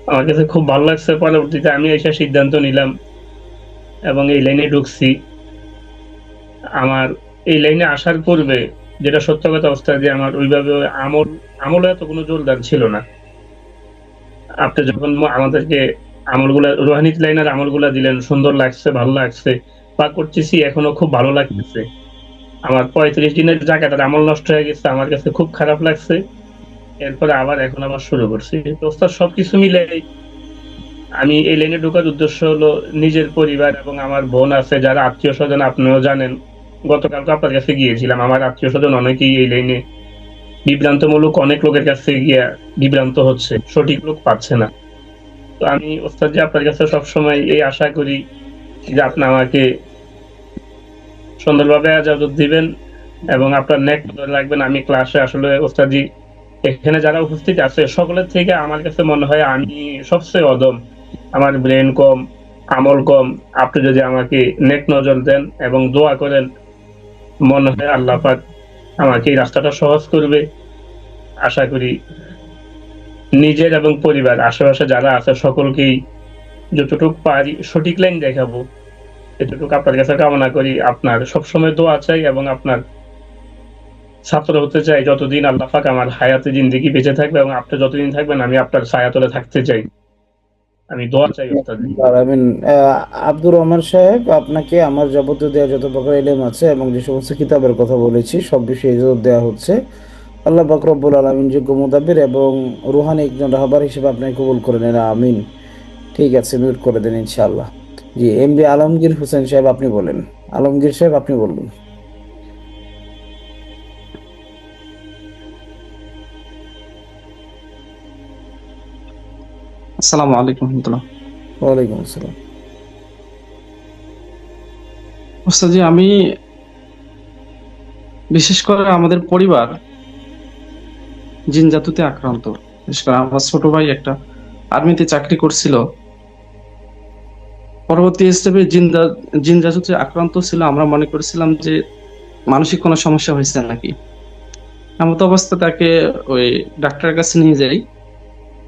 আমার কাছে খুব ভালো লাগছে। পরবর্তীতে আমি এসে সিদ্ধান্ত নিলাম এবং এই লাইনে ঢুকছি। আমার এই লাইনে আসার পূর্বে যেটা সত্য কথা অবস্থা, যে আমার ওইভাবে আমলে এত কোনো জোরদার ছিল না। আপনি যখন আমাদেরকে আমলগুলা, রোহানিত লাইনের আমলগুলা দিলেন, সুন্দর লাগছে, ভালো লাগছে, বা করতেছি, এখনো খুব ভালো লাগতেছে। আমার 35 দিনের জায়গাটার আমল নষ্ট হয়ে গেছে, আমার কাছে খুব খারাপ লাগছে। এরপরে এখন আবার শুরু করছি। তো ওস্তাদ, সবকিছু মিলে আমি এই লাইনে ঢোকার উদ্দেশ্য হলো নিজের পরিবার এবং আমার বোন আছে, যারা আত্মীয় স্বজন, আপনিও জানেন, গতকালকে আপনার কাছে গিয়েছিলাম, আমার আত্মীয় স্বজন অনেকেই এই লাইনে বিভ্রান্তমূলক, অনেক লোকের কাছে গিয়া বিভ্রান্ত হচ্ছে, সঠিক লোক পাচ্ছে না। তো আমি ওস্তাদ জি আপনার কাছে সবসময় এই আশা করি যে আপনি আমাকে সুন্দরভাবে ইজাজত দিবেন এবং আপনার নেক নজর রাখবেন। আমি ক্লাসে আসলে ওস্তাদ জি, এখানে যারা উপস্থিত আছে সকলের থেকে আমার কাছে মনে হয় আমি সবচেয়ে অদম, আমার ব্রেন কম, আমল কম। আপনি যদি আমাকে নেক নজর দেন এবং দোয়া করেন, মনে হয় আল্লাহ পাক আমাকে এই রাস্তাটা সহজ করবে। আশা করি নিজের এবং পরিবার, আশেপাশে যারা আছে সকলকেই যতটুকু পারি সঠিক লাইন দেখাবো, এতটুকু আপনার কাছে কামনা করি। আপনার সবসময় দোয়া চাই এবং আপনার ছাত্র হতে চাই যতদিন আল্লাহ পাক আমার হায়াতে জিন্দেগি বেঁচে থাকবে, এবং আপনি যতদিন থাকবেন আমি আপনার ছায়াতলে থাকতে চাই। আমি দোয়া চাই ওস্তাদ। আমিন। আব্দুর রহমান সাহেব, আপনাকে আমার যাবতীয় দেওয়া যত প্রকার ইলম আছে এবং যে সমস্ত কিতাবের কথা বলেছি সব বিষয়ে ইজাজত দেওয়া হচ্ছে। আল্লাহ পাক রব্বুল আলামিন যোগ্য মুদাব্বির এবং রুহানি একজন রাহবার হিসেবে আপনাকে কবুল করে নেন, আমিন। ঠিক আছে, মিউট করে দেন ইনশাআল্লাহ। জি, এমডি আলমগীর হোসেন সাহেব, আপনি বলেন। আলমগীর সাহেব, আপনি বলুন। আসসালামু আলাইকুম রহমতুল্লাহ। ওয়ালাইকুম আসসালাম। ওস্তাদ জি, আমি বিশেষ করে আমাদের পরিবার জিন জাতুতে আক্রান্ত। বিশেষ করে আমার ছোট ভাই একটা আর্মিতে চাকরি করছিল, পরবর্তী স্টেপে জিন জাতুতে আক্রান্ত ছিল। আমরা মনে করেছিলাম যে মানসিক কোনো সমস্যা হয়েছে নাকি। এমত অবস্থা তাকে ওই ডাক্তারের কাছে নিয়ে যাই,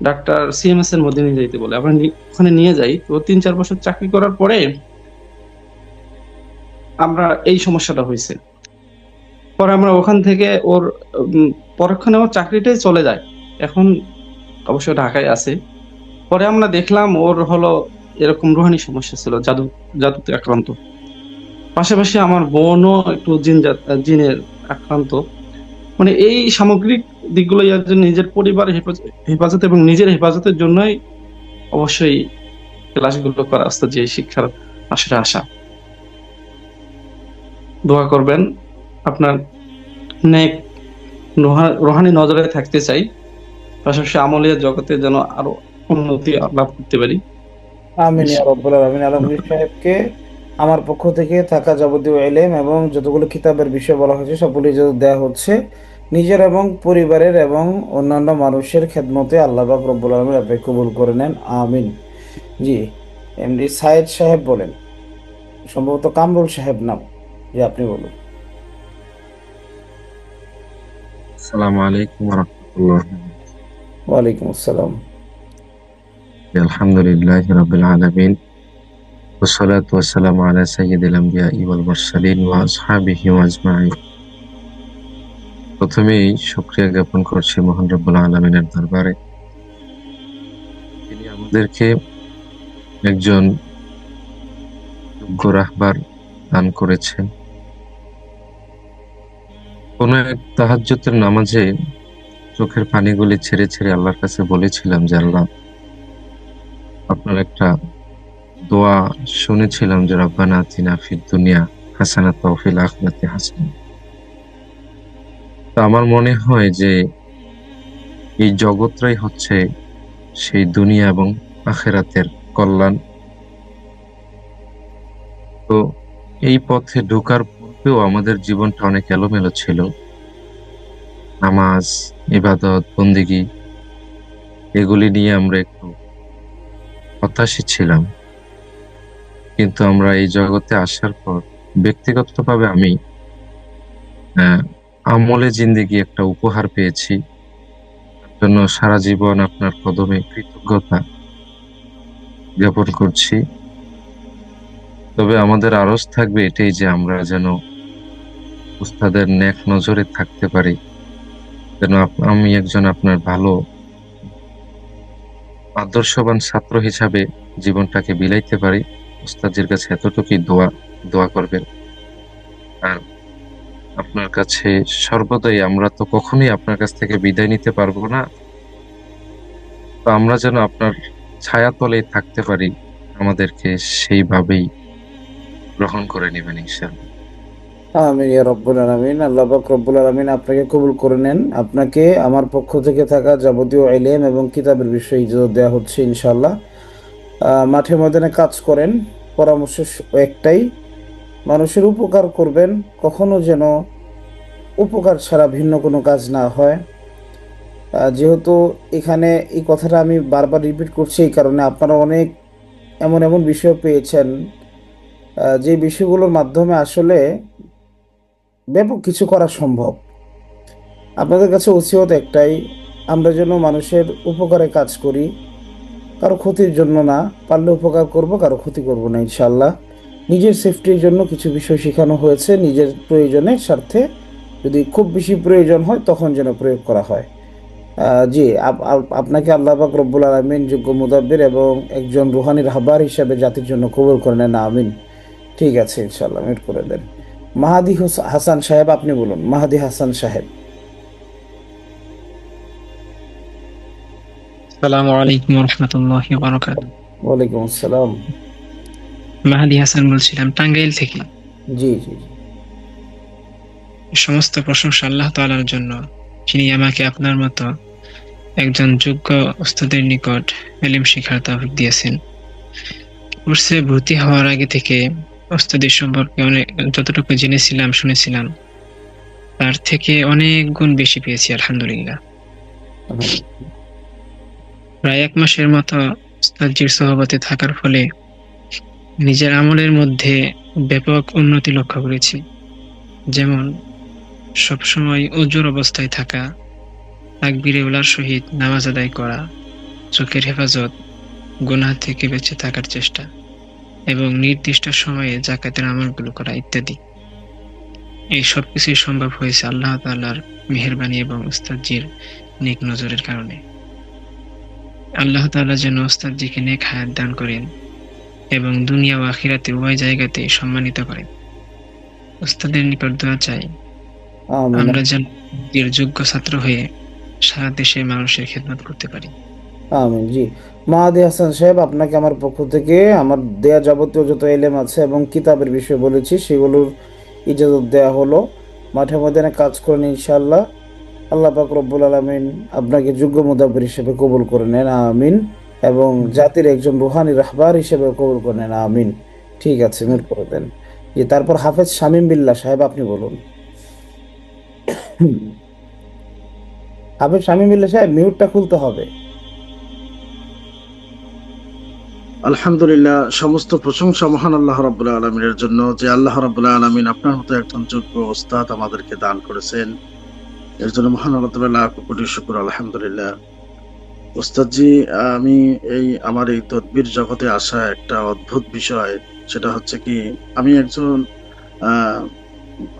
ডাক্তার সিএমএস এর মধ্যে নিয়ে যাইতে বলে। আমরা ওখানে নিয়ে যাই। তো 3-4 বছর চাকরি করার পরে আমরা এই সমস্যাটা হয়েছে। পরে আমরা ওখান থেকে ওর পরক্ষণে ওর চাকরিটাই চলে যায়। এখন অবশ্য ঢাকায় আছে। পরে আমরা দেখলাম ওর হলো এরকম রুহানি সমস্যা ছিল, জাদুতে আক্রান্ত। পাশাপাশি আমার বোনও একটু জিনের আক্রান্ত। মানে এই সামগ্রিক দিকগুলো ইয়ার জন্য নিজের পরিবারের হেফাজত এবং নিজের হেফাজতের জন্যই অবশ্যই ক্লাসগুলো করা, আসতে যে শিক্ষার আসলে আসা। দোয়া করবেন, আপনার নেক রোহানি নজরে থাকতে চাই, পাশাপাশি আমলিয়া জগতে যেন আরো উন্নতি লাভ করতে পারি। আমিন ইয়া রাব্বুল আলামিন। আলমগীর সাহেবকে আমার পক্ষ থেকে থাকা যাবতীয় ইলম এবং যতগুলো কিতাবের বিষয় বলা হয়েছে সবগুলো ইজাজত দেওয়া হচ্ছে। নিজের এবং পরিবারের এবং অন্যান্য মানুষের খেদমতে আল্লাহ পাক রব্বুল আলামিন আপনি কবুল করে নেন, আমিন। জি, এমডি সাইদ সাহেব বলেন। সম্ভবত কামরুল সাহেব নাম। জি, আপনি বলুন। আসসালামু আলাইকুম ওয়া রাহমাতুল্লাহ। ওয়ালাইকুম আসসালাম। আলহামদুলিল্লাহি রাব্বিল আলামিন, ওয়াসসালাতু ওয়াসসালামু আলা সাইয়্যিদিল আমবিয়াই ওয়াল মুরসালিন ওয়া আসহাবিহি ওয়া আজমাইন। প্রথমেই শুকরিয়া জ্ঞাপন করছি মহান রব্বুল আলামিনের দরবারে আমাদেরকে একজন যোগ্য রাহবার দান করেছেন। কোন এক তাহাজ্জুদের নামাজে চোখের পানিগুলি ছেড়ে ছেড়ে আল্লাহর কাছে বলেছিলাম যে আল্লাহ, আপনার একটা দোয়া শুনেছিলাম যে রব্বানা আতিনা ফিদ দুনিয়া হাসানাতাও ওয়া ফিল আখিরাতি হাসানাহ। তো আমার মনে হয় যে এই জগৎটাই হচ্ছে সেই দুনিয়া এবং আখিরাতের কল্যাণ। তো এই পথে ঢোকার পূর্বেও আমাদের জীবনটা অনেক এলোমেলো ছিল। নামাজ, ইবাদত, বন্দেগী এগুলি নিয়ে আমরা একটু হতাশই ছিলাম। কিন্তু আমরা এই জগতে আসার পর ব্যক্তিগতভাবে আমি আমলে জিন্দেগি একটা উপহার পেয়েছি। তার জন্য সারা জীবন আপনার কদমে কৃতজ্ঞতা জ্ঞাপন করছি। তবে আমাদের আরজ থাকবে এটাই যে আমরা যেন উস্তাদের নেক নজরে থাকতে পারি, যেন আমি একজন আপনার ভালো আদর্শবান ছাত্র হিসাবে জীবনটাকে বিলাইতে পারি। উস্তাদের কাছে এতটুকুই দোয়া করবেন। আর আপনার কাছে সর্বদাই, আমরা তো কখনোই আপনার কাছ থেকে বিদায় নিতে পারবো না, তো আমরা যেন আপনার ছায়াতলেই থাকতে পারি, আমাদেরকে সেইভাবেই গ্রহণ করে নেবেন ইনশাআল্লাহ। আমিন ইয়া রব্বুল আলামিন। আল্লাহ পাক রব্বুল আলামিন আপনাকে কবুল করে নেন। আপনাকে আমার পক্ষ থেকে থাকা যাবতীয় ইলম এবং কিতাবের বিষয়ে ইজাজত দেওয়া হচ্ছে ইনশাআল্লাহ। মাঠে ময়দানে কাজ করেন, পরামর্শ একটাই, মানুষের উপকার করবেন, কখনো যেন উপকার ছাড়া ভিন্ন কোনো কাজ না হয়। যেহেতু এখানে এই কথাটা আমি বারবার রিপিট করছি এই কারণে, আপনারা অনেক এমন এমন বিষয় পেয়েছেন যে বিষয়গুলোর মাধ্যমে আসলে ব্যাপক কিছু করা সম্ভব। আপনাদের কাছে ওসিয়ত একটাই, আমরা যেন মানুষের উপকারে কাজ করি, কারো ক্ষতির জন্য না। পারলে উপকার করব, কারো ক্ষতি করব না ইনশাআল্লাহ। নিজের সেফটির জন্য কিছু বিষয় শেখানো হয়েছে, নিজের প্রয়োজনের স্বার্থে যদি খুব বেশি প্রয়োজন হয় তখন যেন প্রয়োগ করা হয়। জি, আপনাকে আল্লাহ পাক রব্বুল আলামিন যোগ্য মুদাব্বির এবং একজন রুহানি রাহবার হিসাবে জাতির জন্য কবুল করে নেন, আমিন। ঠিক আছে, ইনশাআল্লাহ মিউট করে দেন। মাহাদি হাসান সাহেব, আপনি বলুন। মাহাদি হাসান সাহেব। আসসালামু আলাইকুম ওয়া রাহমাতুল্লাহি ওয়া বারাকাতুহু। ওয়ালাইকুম আসসালাম। মাহাদি হাসান বলছিলাম টাঙ্গাইল থেকে। জি জি জি। সমস্ত প্রশংসা আল্লাহ তাআলার জন্য, যিনি আমাকে আপনার মতো একজন যোগ্য উস্তাদের নিকট ইলম শিখার তৌফিক দিয়েছেন। কোর্সে ভর্তি হওয়ার আগে থেকে উস্তাদের সম্পর্কে অনেক যতটুকু জেনেছিলাম, শুনেছিলাম, তার থেকে অনেক গুণ বেশি পেয়েছি আলহামদুলিল্লাহ। প্রায় 1 মাসের মতো উস্তাদজির সোহবতে থাকার ফলে নিজের আমলের মধ্যে ব্যাপক উন্নতি লক্ষ্য করেছি। যেমন সবসময় ওযুর অবস্থায় থাকা, তাকবীরে উলার সহিত নামাজ আদায় করা, চোখের হেফাজত, গুনাহ থেকে বেঁচে থাকার চেষ্টা এবং নির্দিষ্ট সময়ে যাকাতের আমলগুলো করা ইত্যাদি। এই সব কিছুই সম্ভব হয়েছে আল্লাহ তাআলার মেহেরবানি এবং উস্তাদজির নেক নজরের কারণে। আল্লাহ তাআলা যেন উস্তাদজিকে নেক হায়াত দান করেন এবং দুনিয়া ও আখিরাতে উভয় জায়গাতে সম্মানিত করেন। উস্তাদের নিকট দোয়া চাই আমরা যেন এর যোগ্য ছাত্র হয়ে সারা দেশে মানুষের খেদমত করতে পারি। আমিন। জি, মাহাদি হাসান সাহেব, আপনাকে আমার পক্ষ থেকে আমার দেয়া যাবতীয় যত ইলম আছে এবং কিতাবের বিষয়ে বলেছি সেগুলোর ইজাজত দেয়া হলো। মাঠে ময়দানে কাজ করেন ইনশাআল্লাহ। আল্লাহ পাক রব্বুল আলামিন আপনাকে যোগ্য মুদাব্বির হিসেবে কবুল করে নেন, আমিন। এবং জাতির একজন রুহানি রাহবার হিসেবে কবুল করে নেন, আমিন। ঠিক আছে, মিউট করে দেন। জি, তারপর হাফেজ শামীম বিল্লাহ সাহেব, আপনি বলুন। হাফেজ শামীম বিল্লাহ সাহেব, মিউটটা খুলতে হবে। আলহামদুলিল্লাহ, সমস্ত প্রশংসা মহান আল্লাহ রাব্বুল আলামিনের জন্য, যে আল্লাহ রাব্বুল আলামিন আপনার মতো একজন যোগ্য ওস্তাদ আমাদেরকে দান করেছেন। এর জন্য মহান আল্লাহ তাআলা লাখ কোটি শুকর, আলহামদুলিল্লাহ। ওস্তাদজি, আমি আমার এই তদবির জগতে আসা একটা অদ্ভুত বিষয়, সেটা হচ্ছে কি,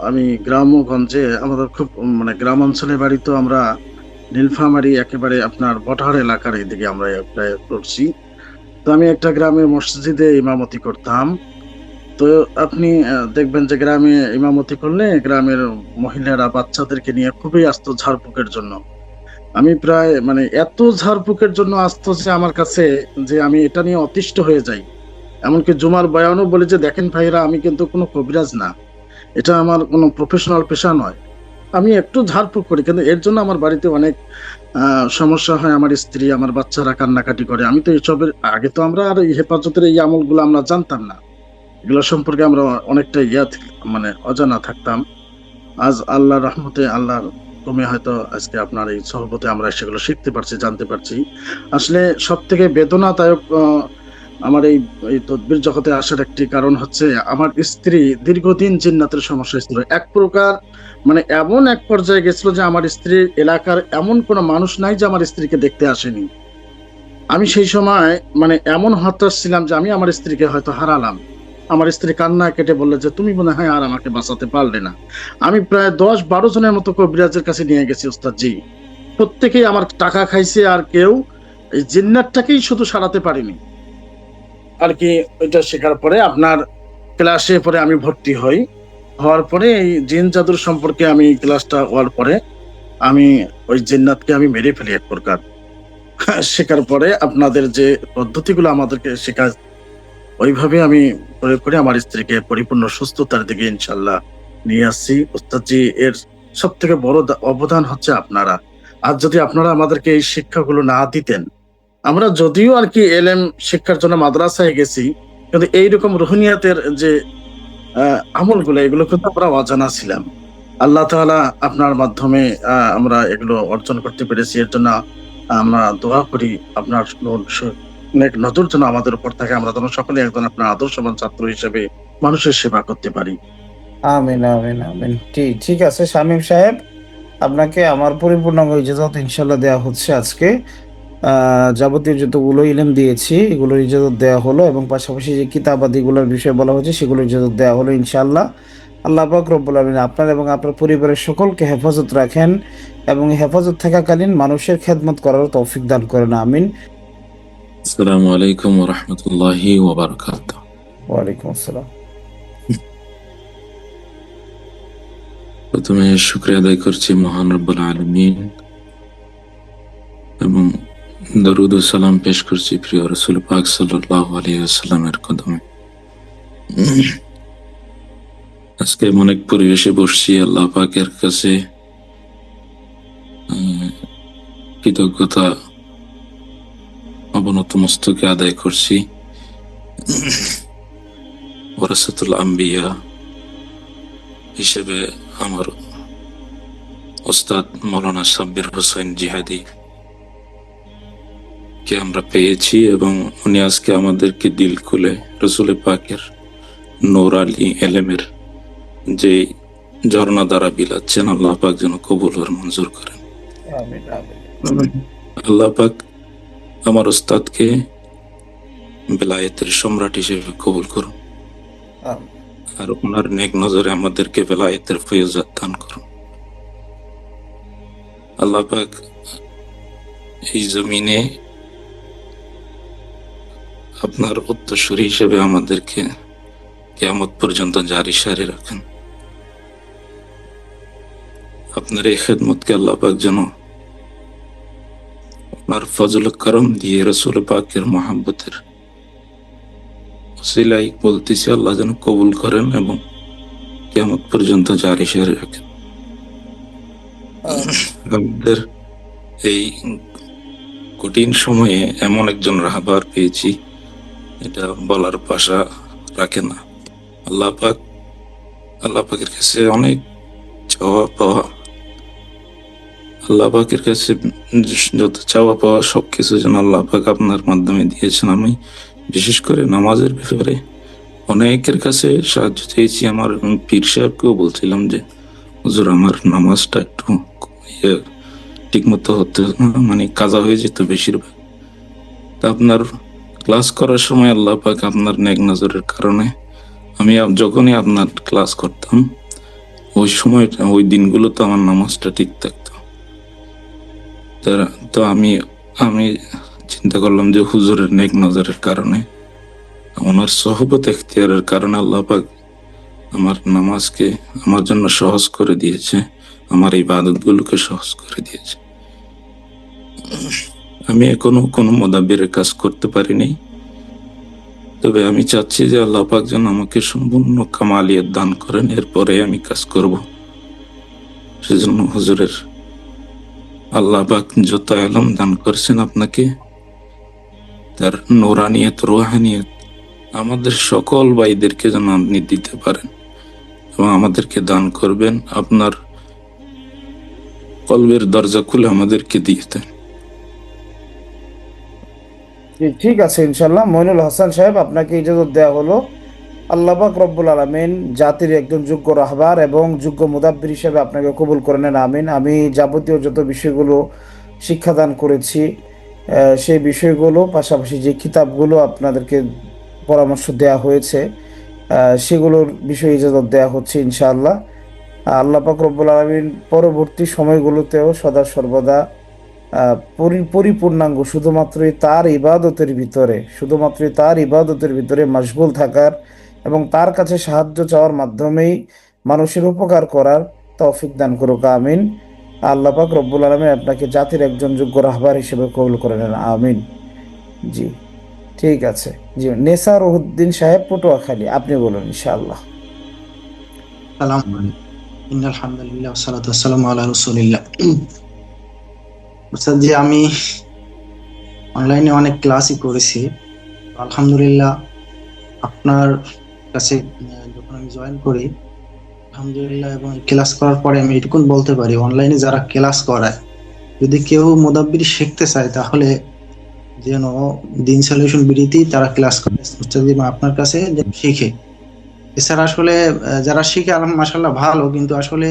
আমি গ্রামগঞ্জে, আমাদের খুব গ্রাম অঞ্চলে বাড়ি, তো আমরা নীলফামারী একেবারে আপনার বটার এলাকার এইদিকে আমরা প্রায় করছি। তো আমি একটা গ্রামের মসজিদে ইমামতি করতাম। তো আপনি দেখবেন যে গ্রামে ইমামতি করলে গ্রামের মহিলারা বাচ্চাদেরকে নিয়ে খুবই আসতো ঝাড়ফুঁকের জন্য। আমি প্রায় মানে এত ঝাড়ফুঁকের জন্য আসতো যে আমার কাছে, যে আমি এটা নিয়ে অতিষ্ঠ হয়ে যাই। এমনকি জুমার বয়ানও বলে যে দেখেন ভাইরা, আমি কিন্তু কোনো কবিরাজ না, এটা আমার কোনো প্রফেশনাল পেশা নয়, আমি একটু ঝাড়ফুঁক করি, কিন্তু এর জন্য আমার বাড়িতে অনেক সমস্যা হয়। আমার স্ত্রী, আমার বাচ্চারা কান্নাকাটি করে। আমি তো এসবের আগে তো আমরা আর এই হেফাজতের এই আমলগুলো আমরা জানতাম না, এগুলো সম্পর্কে আমরা অনেকটা মানে অজানা থাকতাম। আজ আল্লাহর রহমতে, আল্লাহর তুমি হয়তো আজকে আপনার এই সহবতে আমরা সেগুলো শিখতে পারছি, জানতে পারছি। আসলে সব থেকে বেদনাদায়ক আমার এই তদবির জগতে আসার একটি কারণ হচ্ছে, আমার স্ত্রী দীর্ঘদিন জিন্নাতের সমস্যা ছিল। এক প্রকার মানে এমন এক পর্যায়ে গেছিল যে আমার স্ত্রীর এলাকার এমন কোনো মানুষ নাই যে আমার স্ত্রীকে দেখতে আসেনি। আমি সেই সময় মানে এমন হতাশ ছিলাম যে আমি আমার স্ত্রীকে হয়তো হারালাম। আমার স্ত্রী কান্না কেটে বললে যে তুমি মনে হয় আর আমাকে বাঁচাতে পারলে না। আমি প্রায় 10-12 জনের মতো কবিরাজের কাছে নিয়ে গেছি ওস্তাদজি, প্রত্যেকেই আমার টাকা খাইছে, আর কেউ এই জিন্নাতটাকেই শুধু সারাতে পারিনি আর কি। ওইটা শেখার পরে আপনার ক্লাসে পরে আমি ভর্তি হই। হওয়ার পরে এই জিন জাদুর সম্পর্কে আমি ক্লাসটা হওয়ার পরে আমি ওই জিন্নাতকে আমি মেরে ফেলি এক প্রকার। শেখার পরে আপনাদের যে পদ্ধতিগুলো আমাদেরকে শেখায়, ওইভাবে আমি প্রয়োগ করে আমার স্ত্রীকে পরিপূর্ণ সুস্থতার দিকে ইনশাল্লাহ নিয়ে আসছি। ওস্তাদজি, এর সব থেকে বড় অবদান হচ্ছে আপনারা। আর যদি আপনারা আমাদেরকে এই শিক্ষাগুলো না দিতেন, আমরা যদিও আর কি এলএম শিক্ষার জন্য মাদ্রাসায় গেছি, কিন্তু এইরকম রুহানিয়াতের যে আমলগুলো, এগুলো কিন্তু আমরা অজানা ছিলাম। আল্লাহ তাআলা আপনার মাধ্যমে আমরা এগুলো অর্জন করতে পেরেছি। এর জন্য আমরা দোয়া করি আপনার নেক নজর যেন আমাদের উপর থাকে, আমরা যেন সকলে একজন আপনার আদর্শবান ছাত্র হিসেবে মানুষের সেবা করতে পারি। আমিন, আমিন, আমিন। ঠিক আছে শামীম সাহেব, আপনাকে আমার পরিপূর্ণ ইজাজত ইনশাল্লাহ দেওয়া হচ্ছে আজকে। যাবতীয় যতগুলো ইলম দিয়েছি এগুলোর ইজাজত দেওয়া হলো, এবং পাশাপাশি যে কিতাবাদিগুলোর বিষয়ে বলা হয়েছে সেগুলোর ইজাজত দেওয়া হলো ইনশাআল্লাহ। আল্লাহ পাক রব্বুল আমিন আপনার এবং আপনার পরিবারের সকলকে হেফাজত রাখেন, এবং হেফাজত থাকাকালীন মানুষের খেদমত করার তৌফিক দান করেন। আমিন। আসসালামু আলাইকুম ওয়া রাহমাতুল্লাহি ওয়া বারাকাতুহু। ওয়ালাইকুম আসসালাম। প্রথমে শুকরিয়া আদায় করছি মহান রব্বুল আলামিন, এবং দরুদ ও সালাম পেশ করছি প্রিয় রাসূল পাক সাল্লাল্লাহু আলাইহি ওয়াসাল্লামের কদমে। আজকে এমন এক পরিবেশে বসছি, আল্লাহ পাকের কাছে কৃতজ্ঞতা অবনত মস্তকে আদায় করছি। ওয়ারাসাতুল আম্বিয়া হিসেবে আমার ওস্তাদ মৌলানা সাব্বির হোসেন জিহাদি কে আমরা পেয়েছি, এবং উনি আজকে আমাদেরকে দিল খুলে রসুল পাকের নূর আলী এলেমের যে ঝর্ণা দ্বারা বিলাচ্ছেন, আল্লাহ পাক যেন কবুল আর মঞ্জুর করেন। আল্লাহ পাক আমার ওস্তাদকে বেলায়েতের সম্রাট হিসেবে কবুল করুন, আর ওনার নেক নজরে আমাদেরকে বেলায়েতের ফয়জাত দান করুন। আল্লাহ পাক এই জমিনে আপনার উত্তরসূরি হিসেবে আমাদেরকে কিয়ামত পর্যন্ত জারি সারি রাখেন। আপনার এই খেদমতকে আল্লাহ পাক যেন আপনার ফজল করম দিয়ে রাসূল পাকের মহব্বতের ওসিলাই বলতেছি, আল্লাহ যেন কবুল করেন এবং কিয়ামত পর্যন্ত জারি সারি রাখেন। আমাদের এই কঠিন সময়ে এমন একজন রাহবার পেয়েছি, এটা বলার ভাষা রাখে না। আল্লাহ পাকের কাছে অনেক চাওয়া পাওয়া, আল্লাহ পাকের কাছে যত চাওয়া পাওয়া সবকিছু যেন আল্লাহ পাক আপনার মাধ্যমে দিয়েছেন। আমি বিশেষ করে নামাজের ব্যাপারে অনেকের কাছে সাহায্য চেয়েছি। আমার পীর সাহেবকেও বলছিলাম যে হুজুর আমার নামাজটা একটু ঠিক মতো হতে, মানে কাজা হয়ে যেত বেশিরভাগ। তা আপনার ক্লাস করার সময় আল্লাহ পাক আপনার নেক নজরের কারণে আমি যখনই আপনার ক্লাস করতাম ওই সময় ওই দিনগুলো তো আমার নামাজটা ঠিক থাকতো। তো আমি চিন্তা করলাম যে হুজুরের নেক নজরের কারণে, ওনার সহবত এখতিয়ারের কারণে আল্লাহ পাক আমার নামাজকে আমার জন্য সহজ করে দিয়েছে, আমার ইবাদত গুলোকে সহজ করে দিয়েছে। আমি এখনো কোনো মুদাব্বিরের কাজ করতে পারিনি, তবে আমি চাচ্ছি যে আল্লাহ পাক যেন আমাকে সম্পূর্ণ কামালিয়ত দান করেন, এরপরে আমি কাজ করব। সেজন্য হুজুরের আল্লাহ পাক যত আলম দান করেছেন আপনাকে, তার নুরানিয়ত রুহানিয়ত আমাদের সকল ভাইদেরকে যেন আপনি দিতে পারেন এবং আমাদেরকে দান করবেন, আপনার কলবের দরজা খুলে আমাদেরকে দিয়ে দেন। জি, ঠিক আছে ইনশাল্লাহ। মইনুল হাসান সাহেব, আপনাকে ইজাজত দেওয়া হলো। আল্লাহ পাক রব্বুল আলামিন জাতির একজন যোগ্য রাহবার এবং যোগ্য মুদাব্বির হিসেবে আপনাকে কবুল করে নেন, আমিন। আমি যাবতীয় যত বিষয়গুলো শিক্ষাদান করেছি, সেই বিষয়গুলো পাশাপাশি যে কিতাবগুলো আপনাদেরকে পরামর্শ দেওয়া হয়েছে, সেগুলোর বিষয়ে ইজাজত দেওয়া হচ্ছে ইনশাআল্লাহ। আল্লাহ পাক রব্বুল আলামিন পরবর্তী সময়গুলোতেও সদা সর্বদা পরিপূর্ণাঙ্গ শুধুমাত্রই তার ইবাদতের ভিতরে মশগুল থাকার এবং তার কাছে সাহায্য চাওয়ার মাধ্যমেই মানুষের উপকার করার তৌফিক দান করুক, আমিন। আল্লাহ পাক রব্বুল আলামিন আপনাকে জাতির একজন যোগ্য রাহবার হিসেবে কবুল করে নেন, আমিন। জি, ঠিক আছে। জি, নেসার উদ্দিন সাহেব, পটুয়াখালী, আপনি বলুন ইনশাআল্লাহ। সালাম ইন্নাল হামদুলিল্লাহ ওয়াসসালাতু ওয়াসসালামু আলা রাসূলিল্লাহ। উস্তাদ জি, আমি অনলাইনে অনেক ক্লাসই করেছি, আলহামদুলিল্লাহ। আপনার কাছে যখন আমি জয়েন করি, আলহামদুলিল্লাহ, এবং ক্লাস করার পরে আমি এটুকুন বলতে পারি, অনলাইনে যারা ক্লাস করায়, যদি কেউ মুদাব্বির শিখতে চায় তাহলে যেন দিন সলিউশন বিডিতেই তারা ক্লাস করে উস্তাদ জি, আপনার কাছে যেন শিখে। এছাড়া আসলে যারা শিখে মাশাআল্লাহ ভালো, কিন্তু আসলে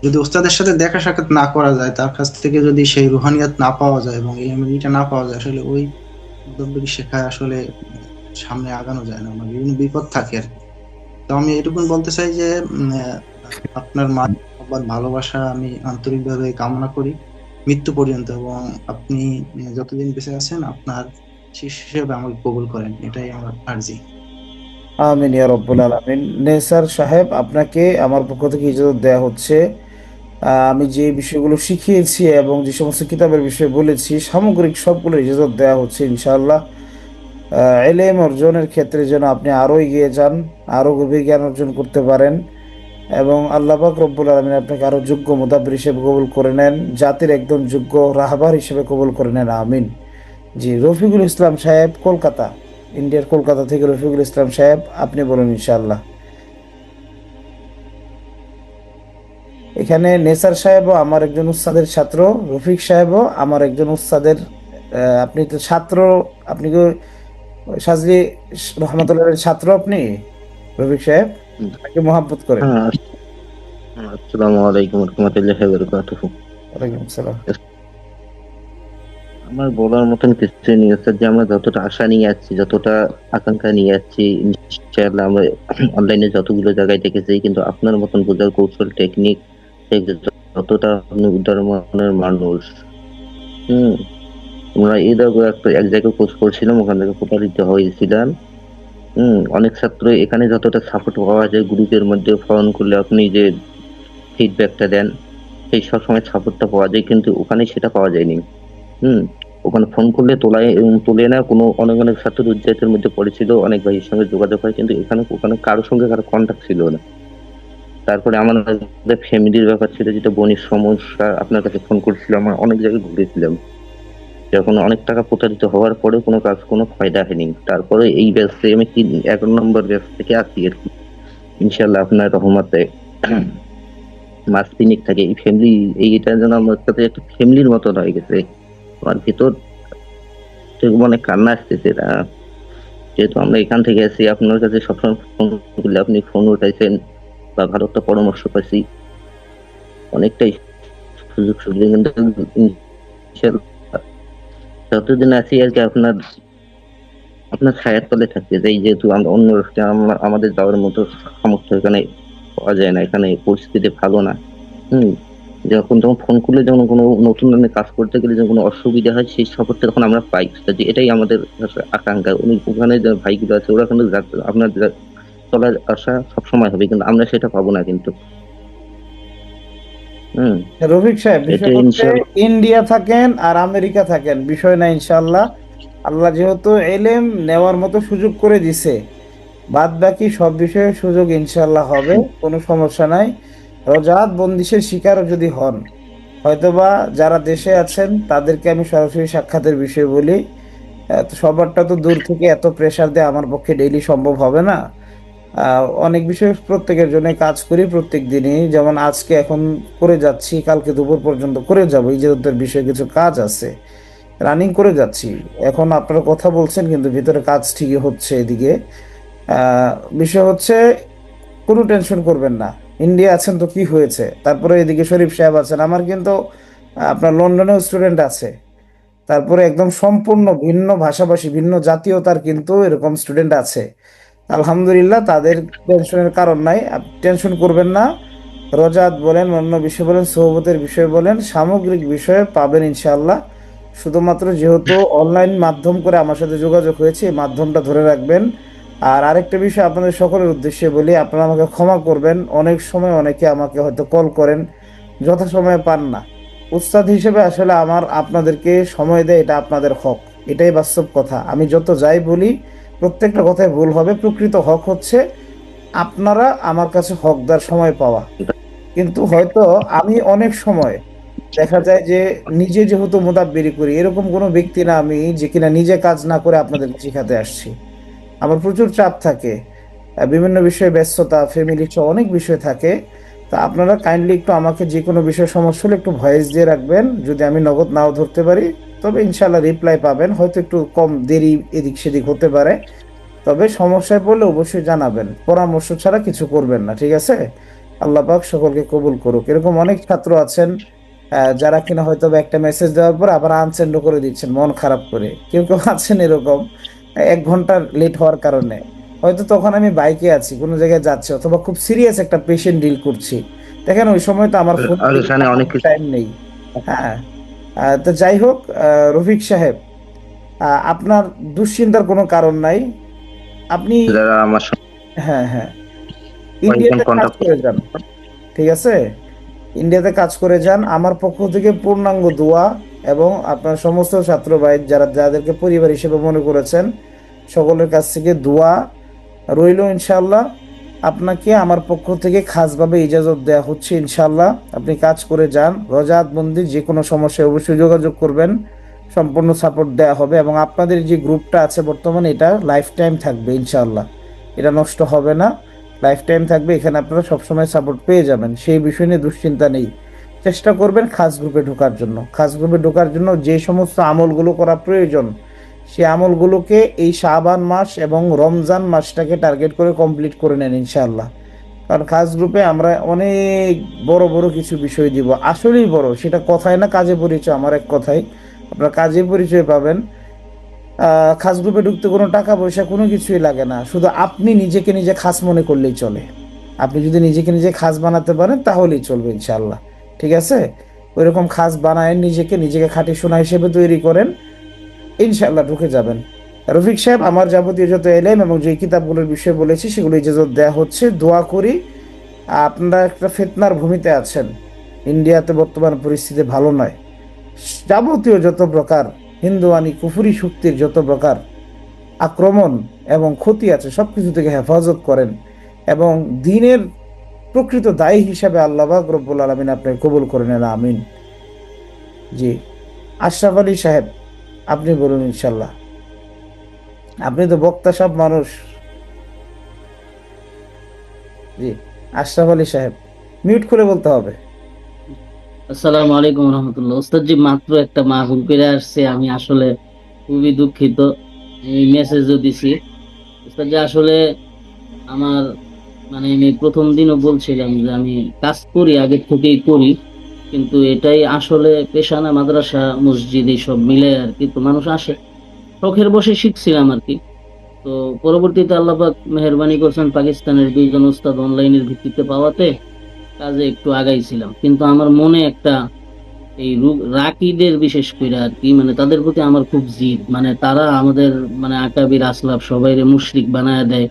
যদি ওস্তাদের সাথে দেখা সাক্ষাৎ না করা যায়, তার কাছ থেকে যদি সেই রুহানিয়াত না পাওয়া যায় এবং ইলমিটা না পাওয়া যায়, আসলে ওই মুদাব্বির শেখায় আসলে সামনে আগানো যায় না, মানে বিভিন্ন বিপদ থাকে আর কি। তো আমি এটুকুন বলতে চাই যে আপনার মা বাবার ভালোবাসা আমি আন্তরিকভাবে কামনা করি মৃত্যু পর্যন্ত, এবং আপনি যতদিন বেঁচে আছেন আপনার শিষ্য হিসেবে আমাকে কবুল করেন, এটাই আমার আরজি। আমিন ইয়া রব্বুল আলামিন। নেসার সাহেব, আপনাকে আমার পক্ষ থেকে ইজাজত দেওয়া হচ্ছে। আমি যে বিষয়গুলো শিখিয়েছি এবং যে সমস্ত কিতাবের বিষয়ে বলেছি, সামগ্রিক সবগুলো ইজাজত দেওয়া হচ্ছে ইনশাআল্লাহ। ইলম অর্জনের ক্ষেত্রে যেন আপনি আরো এগিয়ে যান, আরো গভীর জ্ঞান অর্জন করতে পারেন, এবং আল্লাহ পাক রব্বুল আলামিন আপনাকে আরো যোগ্য মুদাব্বির হিসেবে কবুল করে নেন, জাতির একদম যোগ্য রাহবার হিসেবে কবুল করে নেন, আমিন। জি, রফিকুল ইসলাম সাহেব, কলকাতা, ইন্ডিয়ার কলকাতা থেকে রফিকুল ইসলাম সাহেব, আপনি বলুন ইনশাআল্লাহ। এখানে নেসার সাহেবও আমার একজন উস্তাদের ছাত্র, রফিক সাহেবও আমার একজন উস্তাদের। আপনি তো ছাত্র, আপনি কি সাজলি রহমতুল্লাহের ছাত্র আপনি, রফিক সাহেব? তাকে মোহাব্বত করেন? আসসালামু আলাইকুম রহমতুল্লাহি ওয়া বারাকাতুহু। ওয়ালাইকুম আসসালাম। আমার বলার মতন কিছু নেই স্যার, যে আমরা যতটা আশা নিয়ে যাচ্ছি, যতটা আকাঙ্ক্ষা নিয়ে যাচ্ছি, ইনশাআল্লাহ আমরা অনলাইনে যতগুলো জায়গায় দেখেছি, কিন্তু আপনার মতন বোঝার কৌশল, টেকনিক, যতটা আপনি উদার মনের মানুষ। আমরা এর আগে এক জায়গায় কোর্স করছিলাম, ওখান থেকে প্রতারিত হয়েছিলাম। অনেক ছাত্র এখানে যতটা সাপোর্ট পাওয়া যায়, গ্রুপের মধ্যে ফোন করলে আপনি যে ফিডব্যাকটা দেন, সেই সবসময় সাপোর্টটা পাওয়া যায়, কিন্তু ওখানে সেটা পাওয়া যায়নি। ওখানে ফোন করলে তোলে না, কোনো অনেক ছাত্র উজ্জাতের মধ্যে পড়েছিল, অনেক ভাইয়ের সঙ্গে যোগাযোগ হয়, কিন্তু ওখানে কারোর সঙ্গে কারো কন্ট্যাক্ট ছিল না। তারপরে আমার ফ্যামিলির ব্যাপার ছিল, যেটা বোনের সমস্যা, আপনার কাছে ফোন করছিলাম, আমার অনেক জায়গায় ঘুরেছিলাম, যখন অনেক টাকা প্রতারিত হওয়ার পরে কোনো ফায়দা হয়নি। তারপরে এই ব্যস্তে আমি 11 নম্বর ব্যাচ থেকে আসি আর কি, ইনশাল্লাহ আপনার রহমতে মাস 3 থাকে। এই ফ্যামিলি, এইটা যেন আমার কাছে একটা ফ্যামিলির মতন হয়ে গেছে। আমার ভিতর মানে কান্না আসতেছে না, যেহেতু আমরা এখান থেকে আছি, আপনার কাছে সবসময় ফোন করলে আপনি ফোন উঠাইছেন, বা ভালো একটা পরামর্শ পাইছি, অনেকটাই সুযোগ সুবিধা, কিন্তু যতদিন আছি আর কি আপনার ছায়ার তলে থাকতে যাই, যেহেতু আমরা অন্য আমাদের যাওয়ার মতো সামর্থ্য এখানে পাওয়া যায় না, এখানে পরিস্থিতি ভালো না। যখন ফোন করলে যেমন কোনো নতুন ধরনের কাজ করতে গেলে যখন কোনো অসুবিধা হয় সেই সাপোর্টটা তখন আমরা পাই। যে এটাই আমাদের আসলে আকাঙ্ক্ষা। উনি ওখানে যে ভাইগুলো আছে ওরা কিন্তু আপনার চলার আশা সবসময় হবে, কিন্তু আমরা সেটা পাবো না কিন্তু। রফিক সাহেব, এটা বিষয় হচ্ছে ইনশাল্লাহ ইন্ডিয়া থাকেন আর আমেরিকা থাকেন বিষয় না, ইনশাল্লাহ আল্লাহ যেহেতু এলেম নেওয়ার মতো সুযোগ করে দিছে, বাদ বাকি সব বিষয়ে সুযোগ ইনশাল্লাহ হবে, কোনো সমস্যা নাই। রজাত বন্দিশের শিকারও যদি হন, হয়তোবা যারা দেশে আছেন তাদেরকে আমি সরাসরি সাক্ষাতের বিষয় বলি। তো সবারটা তো দূর থেকে এত প্রেসার দিয়ে আমার পক্ষে ডেইলি সম্ভব হবে না। অনেক বিষয় প্রত্যেকের জন্য কাজ করি প্রত্যেক দিনই, যেমন আজকে এখন করে যাচ্ছি, কালকে দুপুর পর্যন্ত করে যাব, ইজাজতের বিষয়ে কিছু কাজ আছে, রানিং করে যাচ্ছি। এখন আপনারা কথা বলছেন কিন্তু ভিতরে কাজ ঠিকই হচ্ছে এদিকে। আহ, বিষয় হচ্ছে কোনো টেনশন করবেন না, ইন্ডিয়া আছেন তো কি হয়েছে, তারপরে এদিকে শরীফ সাহেব আছেন, আমার কিন্তু আপনার লন্ডনেও স্টুডেন্ট আছে, তারপরে একদম সম্পূর্ণ ভিন্ন ভাষাভাষী ভিন্ন জাতীয়তার কিন্তু এরকম স্টুডেন্ট আছে। আলহামদুলিল্লাহ, তাদের টেনশনের কারণ নাই, আপনি টেনশন করবেন না। রজাত বলেন, অন্য বিষয় বলেন, সোহবতের বিষয় বলেন, সামগ্রিক বিষয়ে পাবেন ইনশাআল্লাহ। শুধুমাত্র যেহেতু অনলাইন মাধ্যম করে আমার সাথে যোগাযোগ হয়েছে, এই মাধ্যমটা ধরে রাখবেন। আর আরেকটা বিষয় আপনাদের সকলের উদ্দেশ্যে বলি, আপনারা আমাকে ক্ষমা করবেন, অনেক সময় অনেকে আমাকে হয়তো কল করেন, যথাসময়ে পান না। উস্তাদ হিসেবে আসলে আমার আপনাদেরকে সময় দেয়, এটা আপনাদের হক, এটাই বাস্তব কথা। আমি যত যাই বলি প্রত্যেকটা কথায় ভুল হবে, প্রকৃত হক হচ্ছে আপনারা আমার কাছে হকদার সময় পাওয়া। কিন্তু হয়তো আমি অনেক সময় দেখা যায় যে নিজে যেহেতু মোদাব্বিরি করি, এরকম কোনো ব্যক্তি না আমি যে কিনা নিজে কাজ না করে আপনাদেরকে শেখাতে আসছি। আমার প্রচুর চাপ থাকে, বিভিন্ন বিষয়ে ব্যস্ততা, ফ্যামিলি সহ অনেক বিষয় থাকে। তা আপনারা কাইন্ডলি একটু আমাকে যে কোনো বিষয়ে সমস্যা হলে একটু ভয়েস দিয়ে রাখবেন, যদি আমি নগদ নাও ধরতে পারি তবে ইনশাল্লাহ রিপ্লাই পাবেন, হয়তো একটু কম দেরি এদিক সেদিক হতে পারে, তবে সমস্যায় পড়লে অবশ্যই জানাবেন, পরামর্শ ছাড়া কিছু করবেন না, ঠিক আছে? আল্লাহ পাক সকলকে কবুল করুক। এরকম অনেক ছাত্র আছেন যারা কিনা হয়তো বা একটা মেসেজ দেওয়ার পর আবার আনসেন্ডও করে দিচ্ছেন মন খারাপ করে, কেউ কেউ আছেন এরকম 1 ঘন্টা লেট হওয়ার কারণে। হয়তো তখন আমি বাইকে আছি, কোনো জায়গায় যাচ্ছি, অথবা খুব সিরিয়াস একটা পেশেন্ট ডিল করছি, দেখেন ওই সময় তো আমার ফোন আর এখানে অনেক কিছু টাইম নেই। হ্যাঁ, তো যাই হোক, রফিক সাহেব, আপনার দুশ্চিন্তার কোনো কারণ নাই। আপনি যারা আমার হ্যাঁ হ্যাঁ কয়েকজন ইন্ডিয়াতে কাজ কন্ট্যাক্ট করে যান, ঠিক আছে? ইন্ডিয়াতে কাজ করে যান, আমার পক্ষ থেকে পূর্ণাঙ্গ দোয়া, এবং আপনার সমস্ত ছাত্র ভাই যারা যাদেরকে পরিবার হিসেবে মনে করেছেন সকলের কাছ থেকে দোয়া রইল ইনশাল্লাহ। আপনাকে আমার পক্ষ থেকে খাসভাবে ইজাজত দেওয়া হচ্ছে ইনশাল্লাহ, আপনি কাজ করে যান। রজাত বন্দি যে কোনো সমস্যায় অবশ্যই যোগাযোগ করবেন, সম্পূর্ণ সাপোর্ট দেওয়া হবে, এবং আপনাদের যে গ্রুপটা আছে বর্তমানে এটা লাইফ টাইম থাকবে ইনশাল্লাহ, এটা নষ্ট হবে না, লাইফ টাইম থাকবে, এখানে আপনারা সবসময় সাপোর্ট পেয়ে যাবেন, সেই বিষয় নিয়ে দুশ্চিন্তা নেই। চেষ্টা করবেন খাস গ্রুপে ঢোকার জন্য, খাস গ্রুপে ঢোকার জন্য যে সমস্ত আমলগুলো করা প্রয়োজন সেই আমলগুলোকে এই শাবান মাস এবং রমজান মাসটাকে টার্গেট করে কমপ্লিট করে নেন ইনশাআল্লাহ। কারণ খাস গ্রুপে আমরা অনেক বড় বড় কিছু বিষয় দিব, আসলেই বড়, সেটা কথায় না কাজে পরিচয়, আমার এক কথায় আপনার কাজে পরিচয় পাবেন। খাস গ্রুপে ঢুকতে কোনো টাকা পয়সা কোনো কিছুই লাগে না, শুধু আপনি নিজেকে নিজে খাস মনে করলেই চলে। আপনি যদি নিজেকে নিজে খাস বানাতে পারেন তাহলেই চলবে ইনশাআল্লাহ, ঠিক আছে? ওইরকম খাস বানায় নিজেকে খাঁটি সোনা হিসেবে তৈরি করেন, ইনশাআল্লাহ ঢুকে যাবেন। রফিক সাহেব, আমার যাবতীয় যত এলেম এবং যে কিতাবগুলোর বিষয়ে বলেছি সেগুলো ইজাজত দেওয়া হচ্ছে। দোয়া করি, আপনারা একটা ফিতনার ভূমিতে আছেন, ইন্ডিয়াতে বর্তমান পরিস্থিতি ভালো নয়, যাবতীয় যত প্রকার হিন্দুয়ানি কুফুরি শক্তির যত প্রকার আক্রমণ এবং ক্ষতি আছে সবকিছু থেকে হেফাজত করেন, এবং দিনের প্রকৃত দায়ী হিসাবে আল্লাহ পাক রব্বুল আলামিন আপনাকে কবুল করে নেন, আমিন। জি, আশরাফ আলী সাহেব, আপনি বলুন ইনশাল্লাহ, আপনি তো বক্তা সব মানুষ। জি, আশরাফ আলী সাহেব, মিউট খুলে বলতে হবে। আসসালামু আলাইকুম রহমতুল্লাহ। ওস্তাদ জি, মাত্র একটা মাহফিল করে আসছে, আমি আসলে খুবই দুঃখিত, এই মেসেজও দিছি। ওস্তাদ জি, আসলে আমার আমি প্রথম দিনও বলছিলাম যে আমি কাজ করি, আগে থেকেই করি, কিন্তু এটাই আসলে পেশা না, মাদ্রাসা মসজিদ এইসব মিলে আর কি, তো মানুষ আসে শখের বসে শিখছিলাম আর কি। তো পরবর্তীতে আল্লাহ পাক মেহেরবানি করছেন, পাকিস্তানের 2 জন ওস্তাদ অনলাইনের ভিত্তিতে পাওয়াতে কাজে একটু আগাইছিলাম, কিন্তু আমার মনে একটা এই রাকিদের বিশেষ করে আর কি, মানে তাদের প্রতি আমার খুব জিদ, মানে তারা আমাদের মানে আকাবির আসলাফ সবাইরে মুশরিক বানায় দেয়।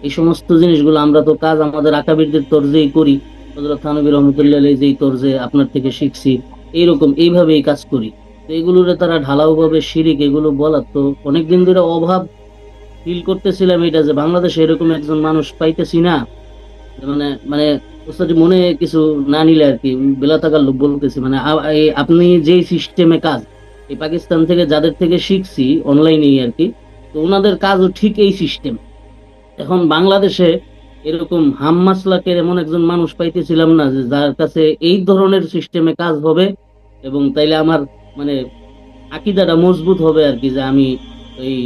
এই সমস্ত জিনিসগুলো আমরা তো কাজ আমাদের আকাবিরদের তরজেই করি, হযরত থানভী রহমতুল্লাহ আলাইহি যেই তরজে আপনার থেকে শিখছি, এইরকম এইভাবেই কাজ করি। তো এগুলোরে তারা ঢালাও ভাবে শিরিক এগুলো বলার, তো অনেকদিন ধরে অভাব ফিল করতেছিলাম এটা, যে বাংলাদেশে এরকম একজন মানুষ পাইতেছি না, মানে মানে ওস্তাদ মনে কিছু না নিলে আর কি, বেলা থাকার লোক বলতেছি, মানে আপনি যেই সিস্টেমে কাজ, এই পাকিস্তান থেকে যাদের থেকে শিখছি অনলাইনেই আর কি, তো ওনাদের কাজও ঠিক এই সিস্টেম। এখন বাংলাদেশে এরকম হাম্মাসলাকের এমন একজন মানুষ পাইতেছিলাম না যে যার কাছে এই ধরনের সিস্টেমে কাজ হবে, এবং তাইলে আমার মানে আকিদাটা মজবুত হবে আর কি, যে আমি এই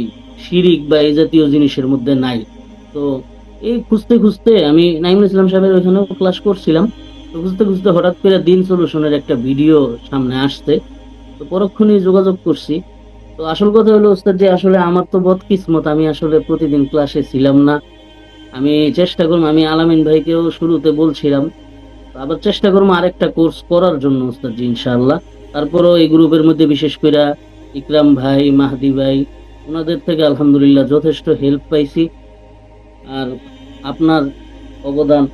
শিরিক বা এই জাতীয় জিনিসের মধ্যে নাই। তো এই খুঁজতে খুঁজতে আমি নাইমুল ইসলাম সাহেবের ওইখানেও ক্লাস করছিলাম, তো খুঁজতে খুঁজতে হঠাৎ করে দিন সলিউশনের একটা ভিডিও সামনে আসছে, তো পরক্ষণেই যোগাযোগ করছি। তো আসল কথা হলো ওস্তাদ যে আসলে আমার তো বদকিসমত, আমি আসলে প্রতিদিন ক্লাসে ছিলাম না। আমি চেষ্টা করবো, আমি আলামিন ভাইকেও শুরুতে বলছিলাম, তো আবার চেষ্টা করবো আরেকটা কোর্স করার জন্য ওস্তাদ জি, ইনশাআল্লাহ। তারপরেও এই গ্রুপের মধ্যে বিশেষ করে ইকরাম ভাই, মাহদি ভাই, ওনাদের থেকে আলহামদুলিল্লাহ যথেষ্ট হেল্প পাইছি। আর আপনার অবদান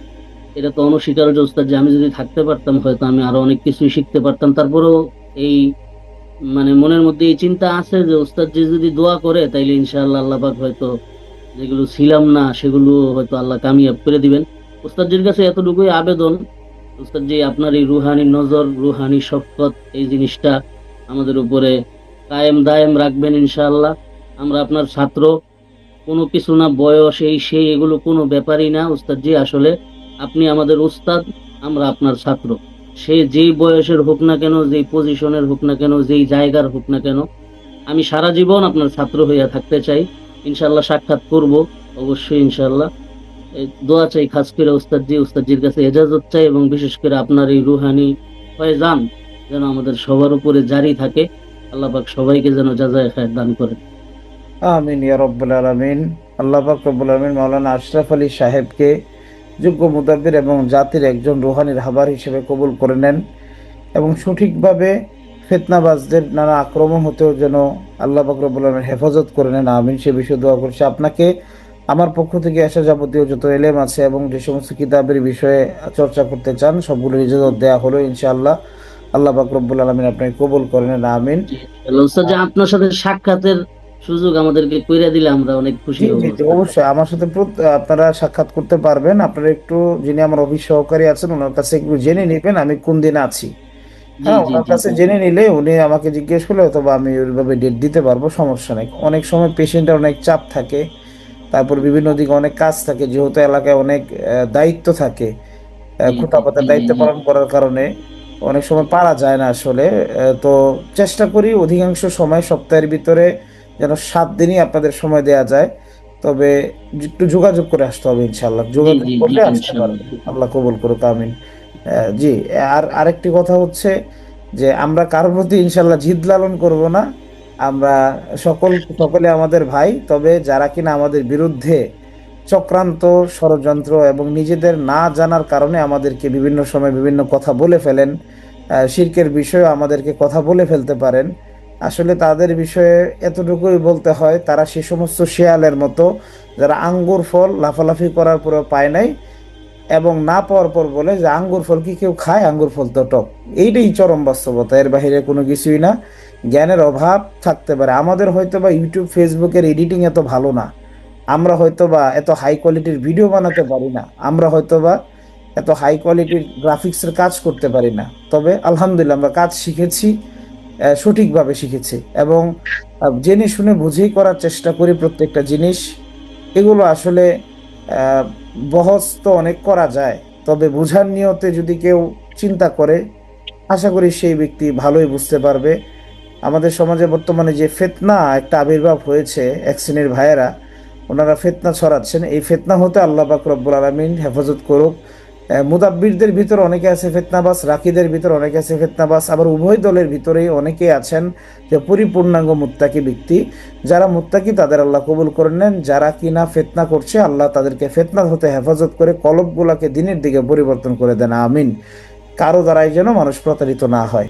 এটা তো অনস্বীকার্য ওস্তাদ, যে আমি যদি থাকতে পারতাম হয়তো আমি আরো অনেক কিছুই শিখতে পারতাম। তারপরেও এই মানে মনের মধ্যে এই চিন্তা আছে যে ওস্তাদ জি যদি দোয়া করে তাইলে ইনশাআল্লাহ আল্লাহ পাক হয়তো যেগুলো ছিলাম না সেগুলো হয়তো আল্লাহ কামিয়াব করে দিবেন। ওস্তাদজির কাছে এতটুকুই আবেদন, ওস্তাদ জি আপনার এই রুহানি নজর, রুহানি শফকত, এই জিনিসটা আমাদের উপরে কায়েম দায়েম রাখবেন ইনশাআল্লাহ। আমরা আপনার ছাত্র, কোনো কিছু না, বয়স এই সেই এগুলো কোনো ব্যাপারই না ওস্তাদ জি, আসলে আপনি আমাদের উস্তাদ, আমরা আপনার ছাত্র। সে যেই বয়সের হোক না কেন, যেই পজিশনের হোক না কেন, যেই জায়গার হোক না কেন, আমি সারা জীবন আপনার ছাত্র হইয়া থাকতে চাই। ইনশাআল্লাহ সাক্ষাৎ করব অবশ্যই ইনশাআল্লাহ। দোয়া চাই খাস করে ওস্তাদজির কাছে এজাজত চাই, এবং বিশেষ করে আপনার এই রুহানি ফয়জান যেন আমাদের সবার উপরে জারি থাকে। আল্লাহ পাক সবাইকে যেন জাযায়ে খায়ের দান করেন। আমিন ইয়া রব্বুল আলামিন। আল্লাহ পাক রব্বুল আলামিন মাওলানা আশরাফ আলী সাহেবকে যোগ্য মুদাব্বির এবং জাতির একজন রুহানি রাহবার হিসেবে কবুল করে নেন, এবং সঠিকভাবে ফিতনাবাজদের নানা আক্রমণ হতেও যেন আল্লাহ পাক রব্বুল আলামিন হেফাজত করে নেন। আমিন, সে বিষয়ে দোয়া করছি। আপনাকে আমার পক্ষ থেকে আসা যাবতীয় যত এলেম আছে এবং যে সমস্ত কিতাবের বিষয়ে চর্চা করতে চান সবগুলোর ইজাজত দেয়া হলো ইনশাআল্লাহ। আল্লাহ পাক রব্বুল আলামিন আপনাকে কবুল করে নেন। আমিন। ওস্তাদ জি আপনার সাথে সাক্ষাতের সুযোগ আমাদেরকে কইরা দিলে আমরা অনেক খুশি জি হব। জি জি, অবশ্যই আমার সাথে আপনারা সাক্ষাৎ করতে পারবেন। আপনারা একটু, যিনি আমার অফিস সহকারী আছেন ওনার কাছে একটু জেনে নেবেন আমি কোন দিন আছি। জি হ্যাঁ, জি ওনার জি কাছে জেনে নিলে উনি আমাকে জিজ্ঞেস করলে অথবা আমি ওইভাবে ডেট দিতে পারবো, সমস্যা নেই। অনেক সময় পেশেন্টের অনেক চাপ থাকে, তারপর বিভিন্ন দিকে অনেক কাজ থাকে, যেহেতু এলাকায় অনেক দায়িত্ব থাকে, খুঁটাপাতার দায়িত্ব পালন করার কারণে অনেক সময় পারা যায় না আসলে। তো চেষ্টা করি অধিকাংশ সময় সপ্তাহের ভিতরে যেন 7 দিনই আপনাদের সময় দেয়া যায়, তবে একটু যোগাযোগ করে আসতে হবে ইনশাআল্লাহ। জি যোগাযোগ জি জি করলে আসতে ইনশাআল্লাহ। পারবেন, আল্লাহ কবুল করুক। আমিন। জি। আর আরেকটি কথা হচ্ছে যে আমরা কারোর প্রতি ইনশাআল্লাহ জিদ লালন করব না। আমরা সকলে আমাদের ভাই, তবে যারা কিনা আমাদের বিরুদ্ধে চক্রান্ত, ষড়যন্ত্র এবং নিজেদের না জানার কারণে আমাদেরকে বিভিন্ন সময় বিভিন্ন কথা বলে ফেলেন, শিরকের বিষয়ে আমাদেরকে কথা বলে ফেলতে পারেন, আসলে তাদের বিষয়ে এতটুকুই বলতে হয়, তারা সে সমস্ত শেয়ালের মতো যারা আঙ্গুর ফল লাফালাফি করার পরেও পায় নাই এবং না পাওয়ার পর বলে যে আঙ্গুর ফল কি কেউ খায়, আঙ্গুর ফল তো টক। এইটাই চরম বাস্তবতা, এর বাইরে কোনো কিছুই না। জ্ঞানের অভাব থাকতে পারে আমাদের, হয়তো বা ইউটিউব ফেসবুকের এডিটিং এত ভালো না, আমরা হয়তো বা এত হাই কোয়ালিটির ভিডিও বানাতে পারি না, আমরা হয়তো বা এত হাই কোয়ালিটির গ্রাফিক্সের কাজ করতে পারি না, তবে আলহামদুলিল্লাহ আমরা কাজ শিখেছি, সঠিকভাবে শিখেছি, এবং জেনে শুনে বুঝেই করার চেষ্টা করি প্রত্যেকটা জিনিস। এগুলো আসলে বহস তো অনেক করা যায়, তবে বোঝার নিয়তে যদি কেউ চিন্তা করে আশা করি সেই ব্যক্তি ভালোই বুঝতে পারবে। আমাদের সমাজে বর্তমানে যে ফিতনা একটা আবির্ভাব হয়েছে, এক শ্রেণীর ভাইয়েরা ওনারা ফিতনা ছড়াচ্ছেন, এই ফিতনা হতে আল্লাহ পাক রব্বুল আলামিন হেফাজত করুক। মুদাব্বিরদের ভিতর অনেকে আছে ফিতনাবাজ, রাকিদের ভিতর অনেকে আছে ফিতনাবাজ, আবার উভয় দলের ভিতরেই অনেকে আছেন যে পরিপূর্ণাঙ্গ মুত্তাকি ব্যক্তি। যারা মুত্তাকি তাদের আল্লাহ কবুল করে নেন, যারা কিনা ফিতনা করছে আল্লাহ তাদেরকে ফিতনা হতে হেফাজত করে কলবগুলাকে দিনের দিকে পরিবর্তন করে দেন, আমিন। কারো দ্বারাই যেন মানুষ প্রতারিত না হয়।